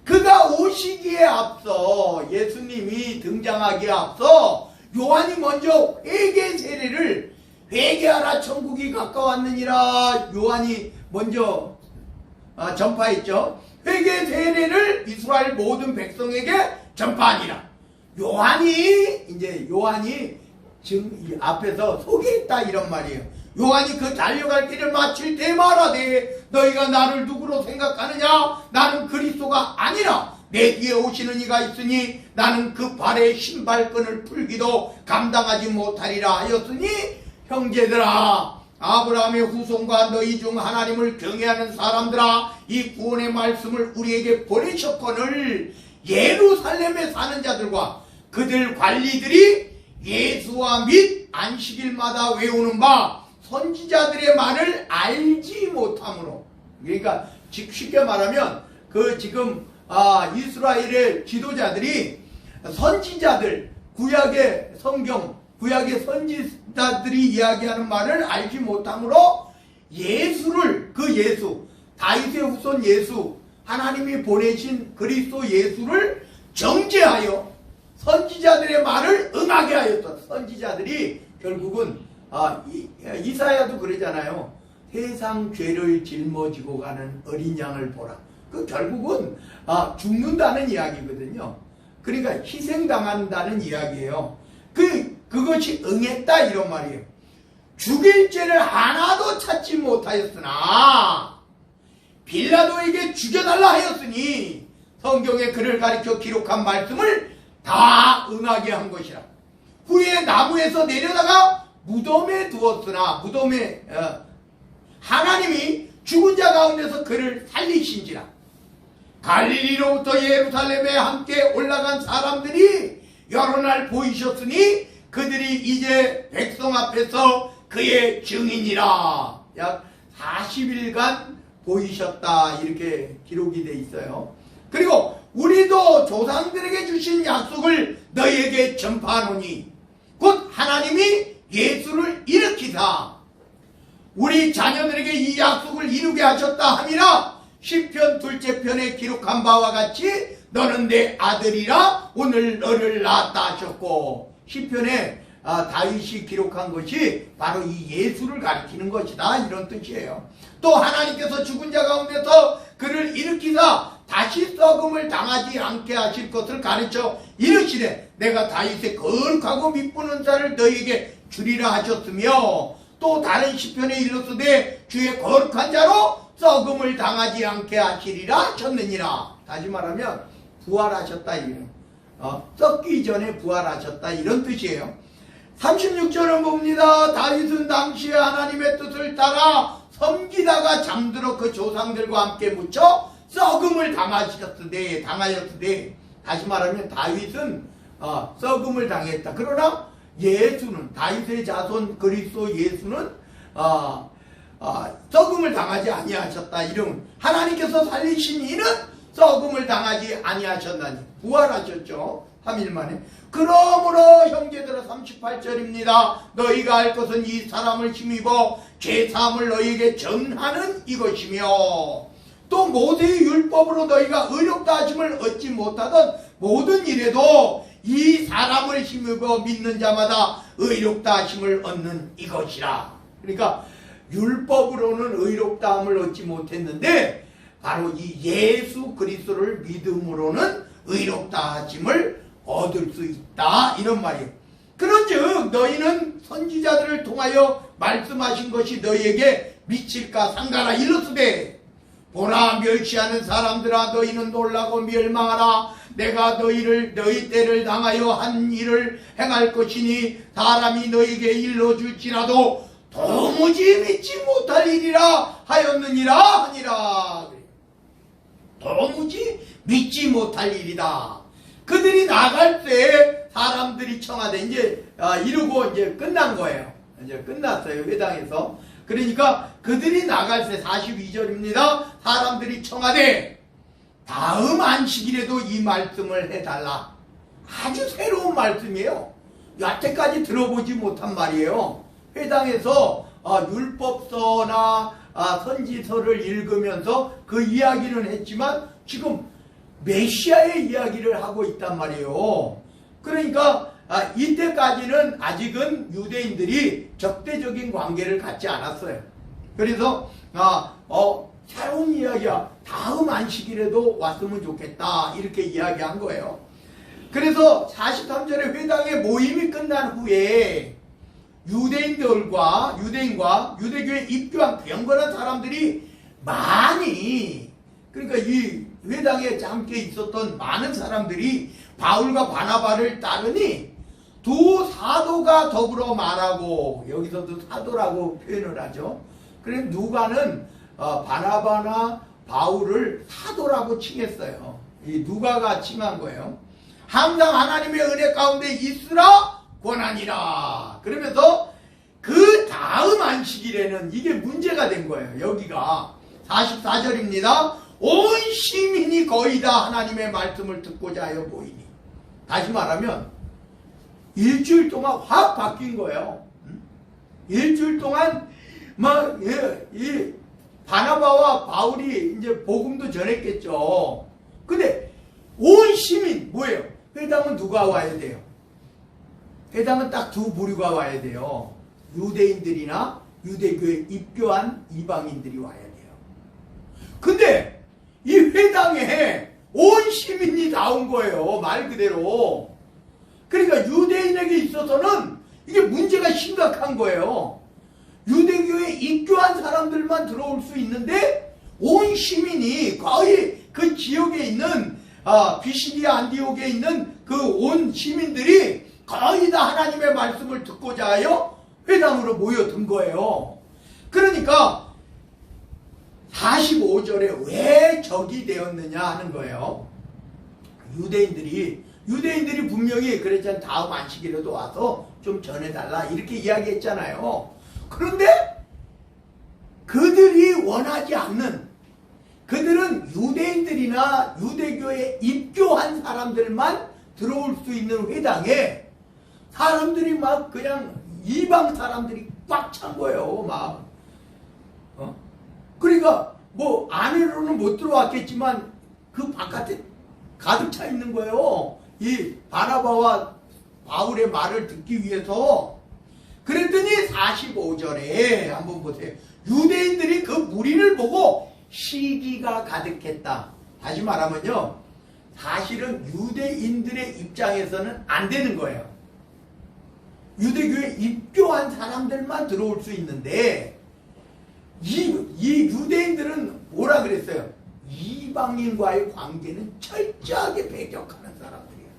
그가 오시기에 앞서, 예수님이 등장하기에 앞서 요한이 먼저 회개 세례를, 회개하라 천국이 가까웠느니라 요한이 먼저 전파했죠. 회개 세례를 이스라엘 모든 백성에게 전파하니라. 요한이 지금 앞에서 소개했다 이런 말이에요. 요한이 그 달려갈 길을 마칠 때 말하되 너희가 나를 누구로 생각하느냐? 나는 그리스도가 아니라 내 뒤에 오시는 이가 있으니 나는 그 발의 신발끈을 풀기도 감당하지 못하리라 하였으니, 형제들아, 아브라함의 후손과 너희 중 하나님을 경외하는 사람들아, 이 구원의 말씀을 우리에게 보내셨거늘 예루살렘에 사는 자들과 그들 관리들이 예수와 및 안식일마다 외우는 바 선지자들의 말을 알지 못함으로. 그러니까 쉽게 말하면 지금 이스라엘의 지도자들이 선지자들, 구약의 성경, 구약의 선지자들이 이야기하는 말을 알지 못함으로 예수를, 다윗의 후손 예수, 하나님이 보내신 그리스도 예수를 정죄하여 선지자들의 말을 응하게 하였다. 선지자들이 결국은 이사야도 그러잖아요. 세상 죄를 짊어지고 가는 어린 양을 보라. 결국은 죽는다는 이야기거든요. 그러니까 희생당한다는 이야기예요. 그것이 응했다 이런 말이에요. 죽일 죄를 하나도 찾지 못하였으나 빌라도에게 죽여달라 하였으니 성경에 그를 가리켜 기록한 말씀을 다 응하게 한 것이라. 후에 나무에서 내려다가 무덤에 두었으나 하나님이 죽은 자 가운데서 그를 살리신지라. 갈릴리로부터 예루살렘에 함께 올라간 사람들이 여러 날 보이셨으니 그들이 이제 백성 앞에서 그의 증인이라. 약 40일간 보이셨다 이렇게 기록이 돼 있어요. 그리고 우리도 조상들에게 주신 약속을 너희에게 전파하노니 곧 하나님이 예수를 일으키사 우리 자녀들에게 이 약속을 이루게 하셨다 함이라. 시편 둘째 편에 기록한 바와 같이 너는 내 아들이라 오늘 너를 낳았다 하셨고, 시편에 다윗이 기록한 것이 바로 이 예수를 가리키는 것이다 이런 뜻이에요. 또 하나님께서 죽은 자 가운데서 그를 일으키사 다시 썩음을 당하지 않게 하실 것을 가르쳐 이르시되 내가 다윗의 거룩하고 미쁜 은사를 너희에게 주리라 하셨으며, 또 다른 시편에 이르시되 주의 거룩한 자로 썩음을 당하지 않게 하시리라 하셨느니라. 다시 말하면 부활하셨다 이런, 썩기 전에 부활하셨다 이런 뜻이에요. 36절은 봅니다. 다윗은 당시에 하나님의 뜻을 따라 섬기다가 잠들어 그 조상들과 함께 묻혀 썩음을 당하였으되, 다시 말하면 다윗은 썩음을 당했다. 그러나 예수는, 다윗의 자손 그리스도 예수는 썩음을 당하지 아니하셨다. 이런, 하나님께서 살리신 이는 썩음을 당하지 아니하셨나니 부활하셨죠. 3일 만에. 그러므로 형제들아 38절입니다. 너희가 알 것은 이 사람을 힘입어 죄사함을 너희에게 전하는 이것이며, 또 모세의 율법으로 너희가 의롭다 하심을 얻지 못하던 모든 일에도 이 사람을 힘입어 믿는 자마다 의롭다 하심을 얻는 이것이라. 그러니까 율법으로는 의롭다함을 얻지 못했는데 바로 이 예수 그리스도를 믿음으로는 의롭다 하심을 얻을 수 있다 이런 말이에요. 그런즉 너희는 선지자들을 통하여 말씀하신 것이 너희에게 미칠까 상가라 이르시되, 보라 멸시하는 사람들아 너희는 놀라고 멸망하라. 내가 너희 때를 당하여 한 일을 행할 것이니 사람이 너희에게 일러줄지라도 도무지 믿지 못할 일이라 하였느니라 하니라. 도무지 믿지 못할 일이다. 그들이 나갈 때 사람들이 청하되 이제 이러고 이제 끝난 거예요. 이제 끝났어요, 회당에서. 그러니까 그들이 나갈 때 42절입니다. 사람들이 청하되 다음 안식일에도 이 말씀을 해달라. 아주 새로운 말씀이에요. 여태까지 들어보지 못한 말이에요. 회당에서 율법서나 선지서를 읽으면서 그 이야기는 했지만 지금 메시아의 이야기를 하고 있단 말이에요. 그러니까 이때까지는 아직은 유대인들이 적대적인 관계를 갖지 않았어요. 그래서 새로운 이야기야. 다음 안식일에도 왔으면 좋겠다. 이렇게 이야기한 거예요. 그래서 43절에 회당의 모임이 끝난 후에 유대인과 유대교에 입교한 경건한 사람들이 많이, 그러니까 이 회당에 함께 있었던 많은 사람들이 바울과 바나바를 따르니 두 사도가 더불어 말하고, 여기서도 사도라고 표현을 하죠. 그래서 누가는 바나바나 바울을 사도라고 칭했어요. 이 누가가 칭한 거예요. 항상 하나님의 은혜 가운데 있으라 권하니라. 그러면서 그 다음 안식일에는 이게 문제가 된 거예요. 여기가 44절입니다. 온 시민이 거의 다 하나님의 말씀을 듣고자 하여 모이니. 다시 말하면 일주일 동안 확 바뀐 거예요. 일주일 동안 이 바나바와 바울이 이제 복음도 전했겠죠. 근데 온 시민 뭐예요? 회당은 누가 와야 돼요? 회당은 딱 두 부류가 와야 돼요. 유대인들이나 유대교에 입교한 이방인들이 와야 돼요. 근데 이 회당에 온 시민이 나온 거예요. 말 그대로. 그러니까 유대인에게 있어서는 이게 문제가 심각한 거예요. 유대교에 입교한 사람들만 들어올 수 있는데 온 시민이 거의 그 지역에 있는 비시디아 안디옥에 있는 그 온 시민들이 거의 다 하나님의 말씀을 듣고자 하여 회당으로 모여든 거예요. 그러니까 45절에 왜 적이 되었느냐 하는 거예요. 유대인들이 분명히 그랬잖아요. 다음 안식일에도 와서 좀 전해달라 이렇게 이야기했잖아요. 그런데 그들이 원하지 않는, 그들은 유대인들이나 유대교에 입교한 사람들만 들어올 수 있는 회당에 사람들이 막 그냥 이방 사람들이 꽉 찬 거예요. 막 그러니까 뭐 안으로는 못 들어왔겠지만 그 바깥에 가득 차 있는 거예요. 이 바나바와 바울의 말을 듣기 위해서. 그랬더니 45절에 한번 보세요. 유대인들이 그 무리를 보고 시기가 가득했다. 다시 말하면요, 사실은 유대인들의 입장에서는 안 되는 거예요. 유대교에 입교한 사람들만 들어올 수 있는데 이 유대인들은 뭐라 그랬어요? 이방인과의 관계는 철저하게 배격하는 사람들이에요.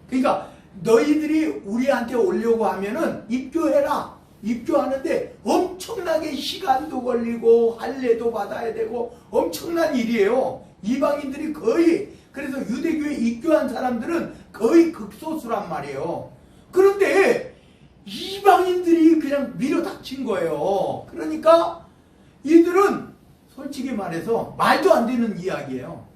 그러니까 너희들이 우리한테 오려고 하면은 입교해라. 입교하는데 엄청나게 시간도 걸리고 할례도 받아야 되고 엄청난 일이에요. 이방인들이 거의, 그래서 유대교에 입교한 사람들은 거의 극소수란 말이에요. 그런데 이방인들이 그냥 밀어닥친 거예요. 그러니까 이들은 솔직히 말해서 말도 안 되는 이야기예요.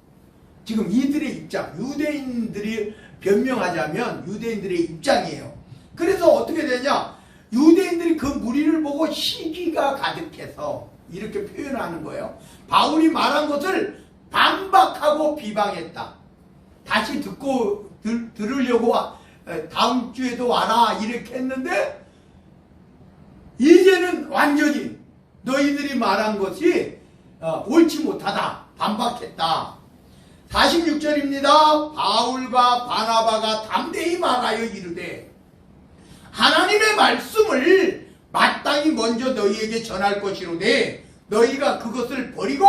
지금 이들의 입장, 유대인들이 변명하자면 유대인들의 입장이에요. 그래서 어떻게 되냐? 유대인들이 그 무리를 보고 시기가 가득해서 이렇게 표현하는 거예요. 바울이 말한 것을 반박하고 비방했다. 다시 듣고 들으려고 다음 주에도 와라 이렇게 했는데 이제는 완전히 너희들이 말한 것이 옳지 못하다. 반박했다. 46절입니다. 바울과 바나바가 담대히 말하여 이르되 하나님의 말씀을 마땅히 먼저 너희에게 전할 것이로되 너희가 그것을 버리고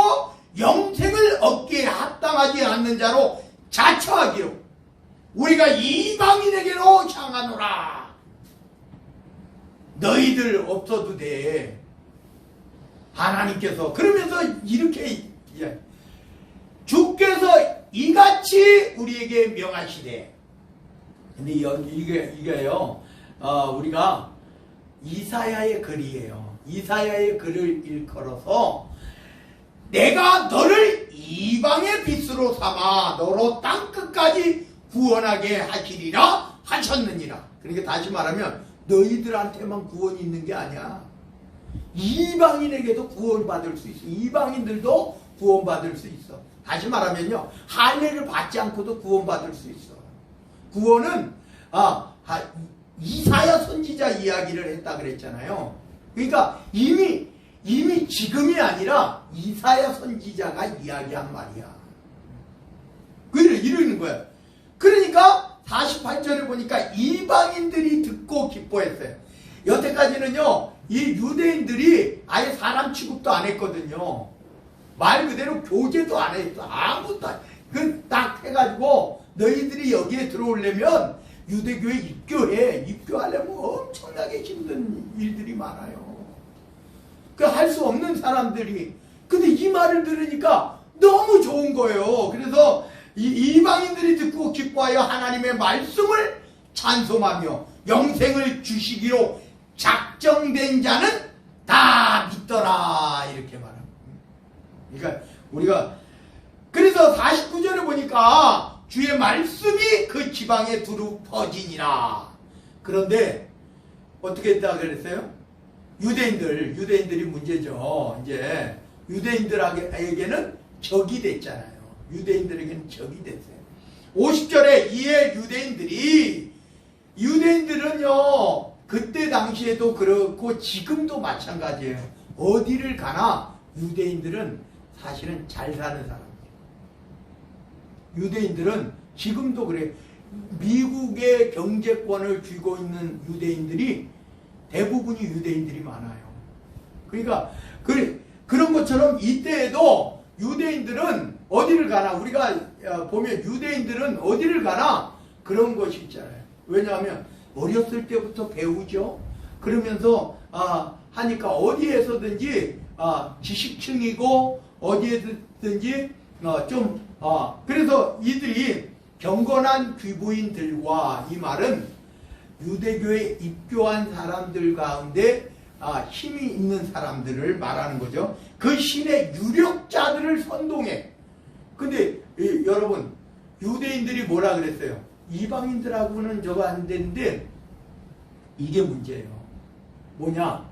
영생을 얻기에 합당하지 않는 자로 자처하기로 우리가 이방인에게로 향하노라. 너희들 없어도 돼. 하나님께서 그러면서 이렇게 주께서 이같이 우리에게 명하시되. 근데 이게요 우리가 이사야의 글이에요. 이사야의 글을 일컬어서 내가 너를 이방의 빛으로 삼아 너로 땅끝까지 구원하게 하시리라 하셨느니라. 그러니까 다시 말하면 너희들한테만 구원이 있는 게 아니야. 이방인에게도 구원받을 수 있어. 이방인들도 구원받을 수 있어. 다시 말하면요 할례를 받지 않고도 구원받을 수 있어. 구원은 이사야 선지자 이야기를 했다 그랬잖아요. 그러니까 이미 지금이 아니라 이사야 선지자가 이야기한 말이야. 이러는 거야. 그러니까 48절에 보니까 이방인들이 듣고 기뻐했어요. 여태까지는요 이 유대인들이 아예 사람 취급도 안 했거든요. 말 그대로 교제도 안 했어. 아무것도 안 했어. 딱 해가지고 너희들이 여기에 들어오려면 유대교에 입교해. 입교하려면 엄청나게 힘든 일들이 많아요. 할 수 없는 사람들이. 근데 이 말을 들으니까 너무 좋은 거예요. 그래서 이방인들이 듣고 기뻐하여 하나님의 말씀을 찬송하며 영생을 주시기로 작정된 자는 다 믿더라. 이렇게 말합니다. 그러니까 우리가 그래서 49절에 보니까 주의 말씀이 그 지방에 두루 퍼지니라. 그런데 어떻게 했다 그랬어요? 유대인들이 문제죠. 이제 유대인들에게는 적이 됐잖아요. 유대인들에게는 적이 됐어요. 50절에 이에 유대인들은요 그때 당시에도 그렇고 지금도 마찬가지예요. 어디를 가나 유대인들은 사실은 잘 사는 사람이에요. 유대인들은 지금도 그래요. 미국의 경제권을 쥐고 있는 유대인들이 대부분이 유대인들이 많아요. 그러니까 그런 것처럼 이때에도 유대인들은 어디를 가나 우리가 보면 유대인들은 어디를 가나 그런 것이 있잖아요. 왜냐하면 어렸을 때부터 배우죠. 그러면서 하니까 어디에서든지 지식층이고 어디에든지 그래서 이들이 경건한 귀부인들과 이 말은 유대교에 입교한 사람들 가운데 힘이 있는 사람들을 말하는 거죠. 그 신의 유력자들을 선동해. 근데 여러분 유대인들이 뭐라 그랬어요? 이방인들하고는 저거 안 되는데 이게 문제예요. 뭐냐?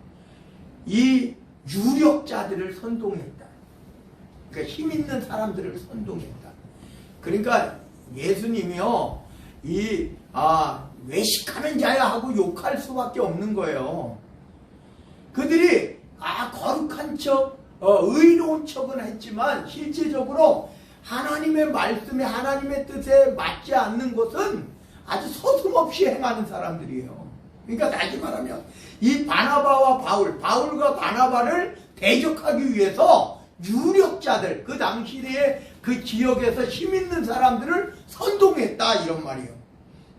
이 유력자들을 선동했다. 그러니까 힘 있는 사람들을 선동했다. 그러니까 예수님이요 외식하는 자야 하고 욕할 수밖에 없는 거예요. 그들이 거룩한 척 의로운 척은 했지만 실제적으로 하나님의 말씀에 하나님의 뜻에 맞지 않는 것은 아주 서슴없이 행하는 사람들이에요. 그러니까 다시 말하면 이 바나바와 바울과 바나바를 대적하기 위해서 유력자들 그 당시에 그 지역에서 힘 있는 사람들을 선동했다 이런 말이에요.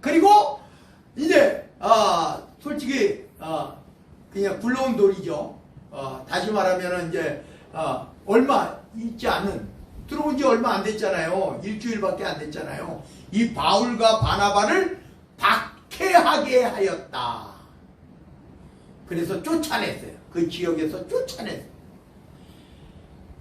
그리고 이제 솔직히 그냥 굴러온 돌이죠. 다시 말하면 이제 얼마 있지 않은 들어온 지 얼마 안 됐잖아요. 일주일밖에 안 됐잖아요. 이 바울과 바나바를 박해하게 하였다. 그래서 쫓아냈어요. 그 지역에서 쫓아냈어요.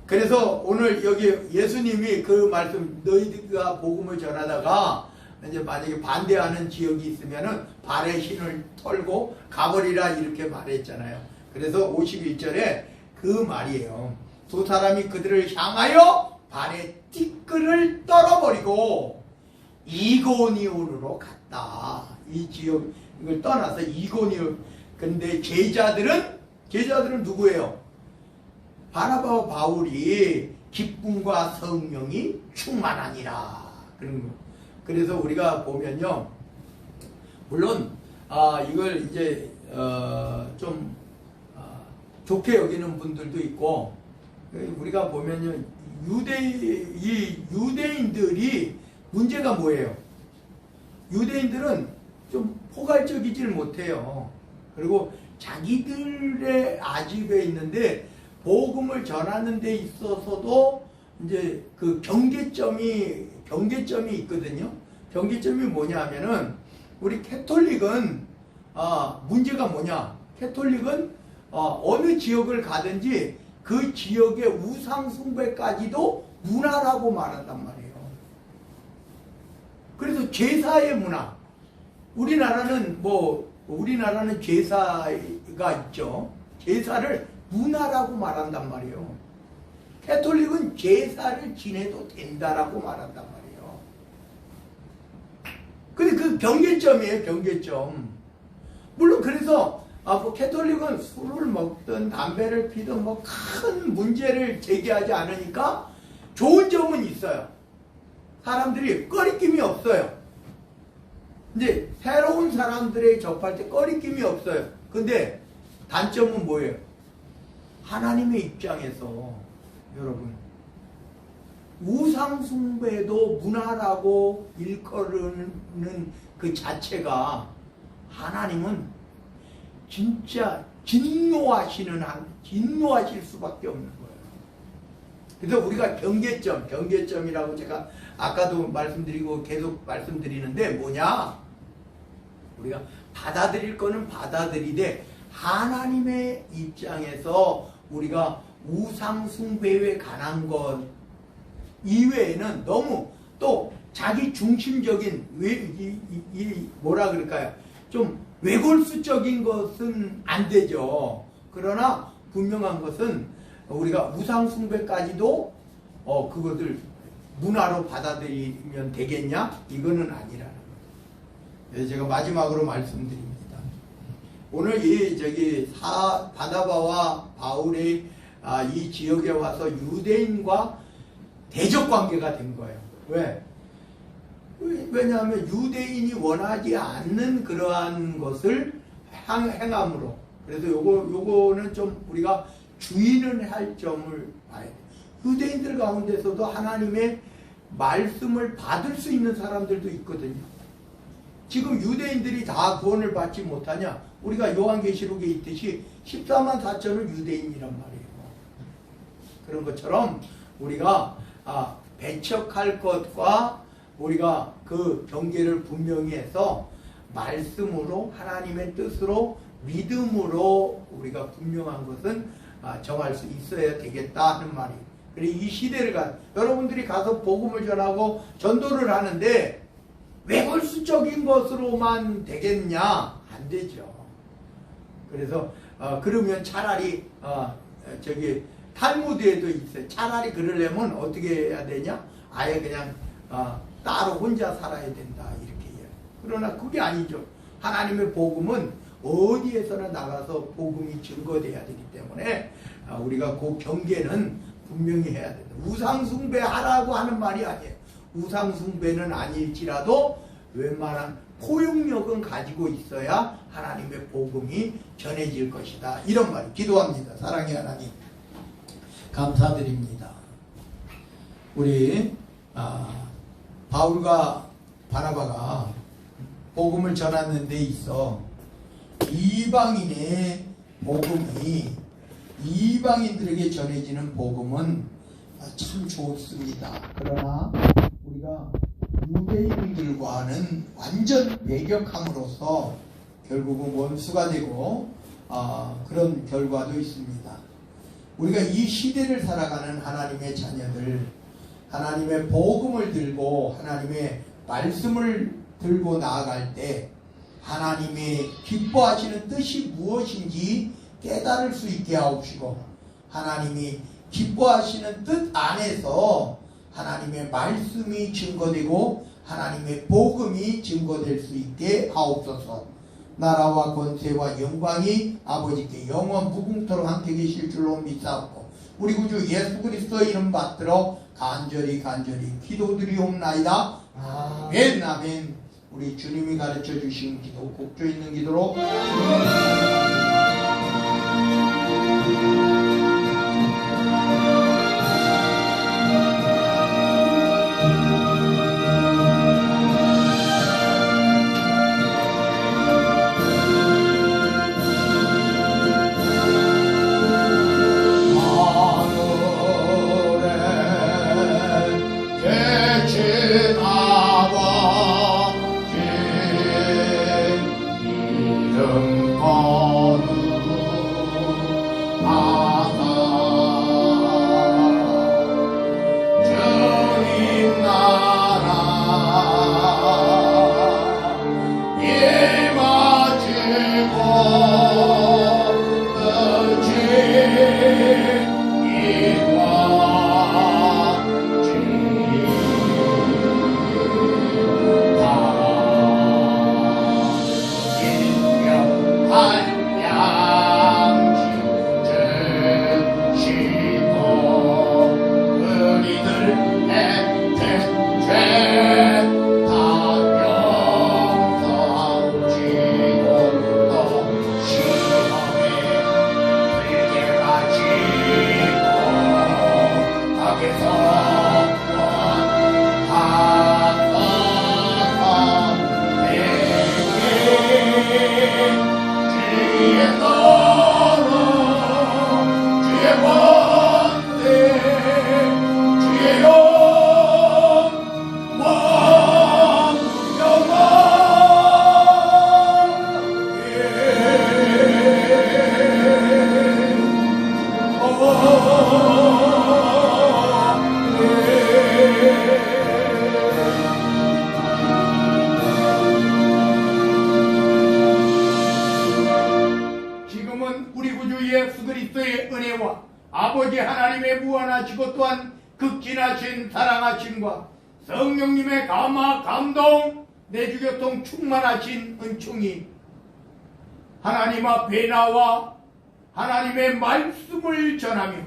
그래서 오늘 여기 예수님이 그 말씀 너희가 복음을 전하다가 이제 만약에 반대하는 지역이 있으면은 발에 신을 털고 가버리라 이렇게 말했잖아요. 그래서 51절에 그 말이에요. 두 사람이 그들을 향하여 발에 티끌을 떨어버리고 이고니온으로 갔다. 이 지역을 떠나서 이고니온. 근데 제자들은 누구예요? 바나바와 바울이 기쁨과 성령이 충만하니라. 그런 거. 그래서 우리가 보면요, 물론 이걸 이제 좀 좋게 여기는 분들도 있고 우리가 보면요, 이 유대인들이 문제가 뭐예요? 유대인들은 좀 포괄적이질 못해요. 그리고 자기들의 아집에 있는데 복음을 전하는 데 있어서도 이제 그 경계점이 있거든요. 경계점이 뭐냐면은 우리 캐톨릭은 문제가 뭐냐? 캐톨릭은 어느 지역을 가든지 그 지역의 우상 숭배까지도 문화라고 말한단 말이에요. 그래서 제사의 문화. 우리나라는 제사가 있죠. 제사를 문화라고 말한단 말이에요. 캐톨릭은 제사를 지내도 된다라고 말한단 말이에요. 근데 그 경계점이에요, 경계점. 물론 그래서 캐톨릭은 술을 먹든 담배를 피든 큰 문제를 제기하지 않으니까 좋은 점은 있어요. 사람들이 꺼리낌이 없어요. 근데 새로운 사람들에 접할 때 꺼리낌이 없어요. 근데 단점은 뭐예요? 하나님의 입장에서 여러분, 우상 숭배도 문화라고 일컬는 그 자체가 하나님은 진짜 진노하실 수밖에 없는 거예요. 그래서 우리가 경계점이라고 제가 아까도 말씀드리고 계속 말씀드리는데 뭐냐? 우리가 받아들일 거는 받아들이되 하나님의 입장에서 우리가 우상 숭배에 관한 것 이외에는 너무 또 자기 중심적인 뭐라 그럴까요? 좀 외골수적인 것은 안 되죠. 그러나 분명한 것은 우리가 우상 숭배까지도 그것을 문화로 받아들이면 되겠냐? 이거는 아니라는 거예요. 그래서 제가 마지막으로 말씀드립니다. 오늘 바나바와 바울이 이 지역에 와서 유대인과 대적 관계가 된 거예요. 왜? 왜냐하면 유대인이 원하지 않는 그러한 것을 행함으로. 그래서 요거는 좀 우리가 주의는 할 점을 봐야 돼요. 유대인들 가운데서도 하나님의 말씀을 받을 수 있는 사람들도 있거든요. 지금 유대인들이 다 구원을 받지 못하냐? 우리가 요한계시록에 있듯이 14만 4천은 유대인이란 말이에요. 그런 것처럼 우리가 배척할 것과 우리가 그 경계를 분명히 해서 말씀으로 하나님의 뜻으로 믿음으로 우리가 분명한 것은 정할 수 있어야 되겠다 하는 말이에요. 그리고 이 시대를 여러분들이 가서 복음을 전하고 전도를 하는데 외골수적인 것으로만 되겠냐? 안 되죠. 그래서 그러면 차라리 탈무드에도 있어요. 차라리 그러려면 어떻게 해야 되냐? 아예 그냥 따로 혼자 살아야 된다 이렇게 해요. 그러나 그게 아니죠. 하나님의 복음은 어디에서나 나가서 복음이 증거돼야 되기 때문에 우리가 그 경계는 분명히 해야 된다. 우상숭배하라고 하는 말이 아니에요. 우상숭배는 아닐지라도 웬만한 포용력은 가지고 있어야 하나님의 복음이 전해질 것이다. 이런 말이 기도합니다. 사랑의 하나님 감사드립니다. 우리 바울과 바나바가 복음을 전하는 데 있어 이방인의 복음이 이방인들에게 전해지는 복음은 참 좋습니다. 그러나 우리가 유대인들과는 완전 배격함으로써 결국은 원수가 되고 그런 결과도 있습니다. 우리가 이 시대를 살아가는 하나님의 자녀들, 하나님의 복음을 들고 하나님의 말씀을 들고 나아갈 때 하나님의 기뻐하시는 뜻이 무엇인지 깨달을 수 있게 하옵시고, 하나님이 기뻐하시는 뜻 안에서 하나님의 말씀이 증거되고 하나님의 복음이 증거될 수 있게 하옵소서. 나라와 권세와 영광이 아버지께 영원 무궁토록 함께 계실 줄로 믿사옵고 우리 구주 예수 그리스도의 이름 받들어 간절히 기도드리옵나이다. 아멘. 아멘. 우리 주님이 가르쳐 주신 기도, 곡조 있는 기도로 주님 아버지 하나님의 무한하시고 또한 극진하신 사랑하심과 성령님의 감화 감동 내주교통 충만하신 은총이 하나님 앞에 나와 하나님의 말씀을 전하며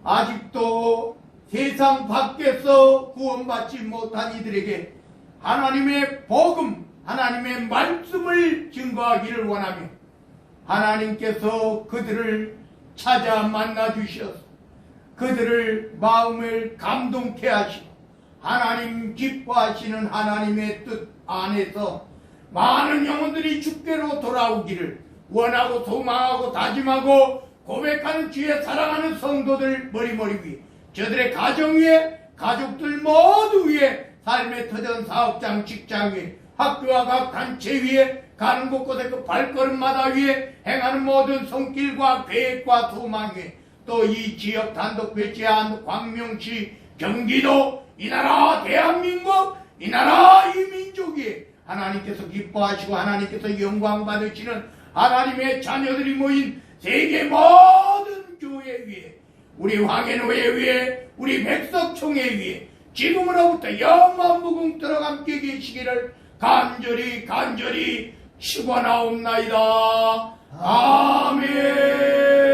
아직도 세상 밖에서 구원받지 못한 이들에게 하나님의 복음, 하나님의 말씀을 증거하기를 원하며 하나님께서 그들을 찾아 만나 주셔서 그들을 마음을 감동케 하시고 하나님 기뻐하시는 하나님의 뜻 안에서 많은 영혼들이 주께로 돌아오기를 원하고 소망하고 다짐하고 고백하는 주의 사랑하는 성도들 머리머리 위에 저들의 가정 위에 가족들 모두 위에 삶의 터전 사업장 직장 위에 학교와 각 단체 위에 가는 곳곳에 그 발걸음마다 위에 행하는 모든 손길과 계획과 소망 위에 또 이 지역 단독 배치한 광명시 경기도 이 나라 대한민국 이 나라 이 민족이 하나님께서 기뻐하시고 하나님께서 영광 받으시는 하나님의 자녀들이 모인 세계 모든 교회 위에 우리 황해노회 위에 우리 백석총회 위에 지금으로부터 영원 무궁토록 함께 계시기를 간절히 축원하옵나이다. 아멘.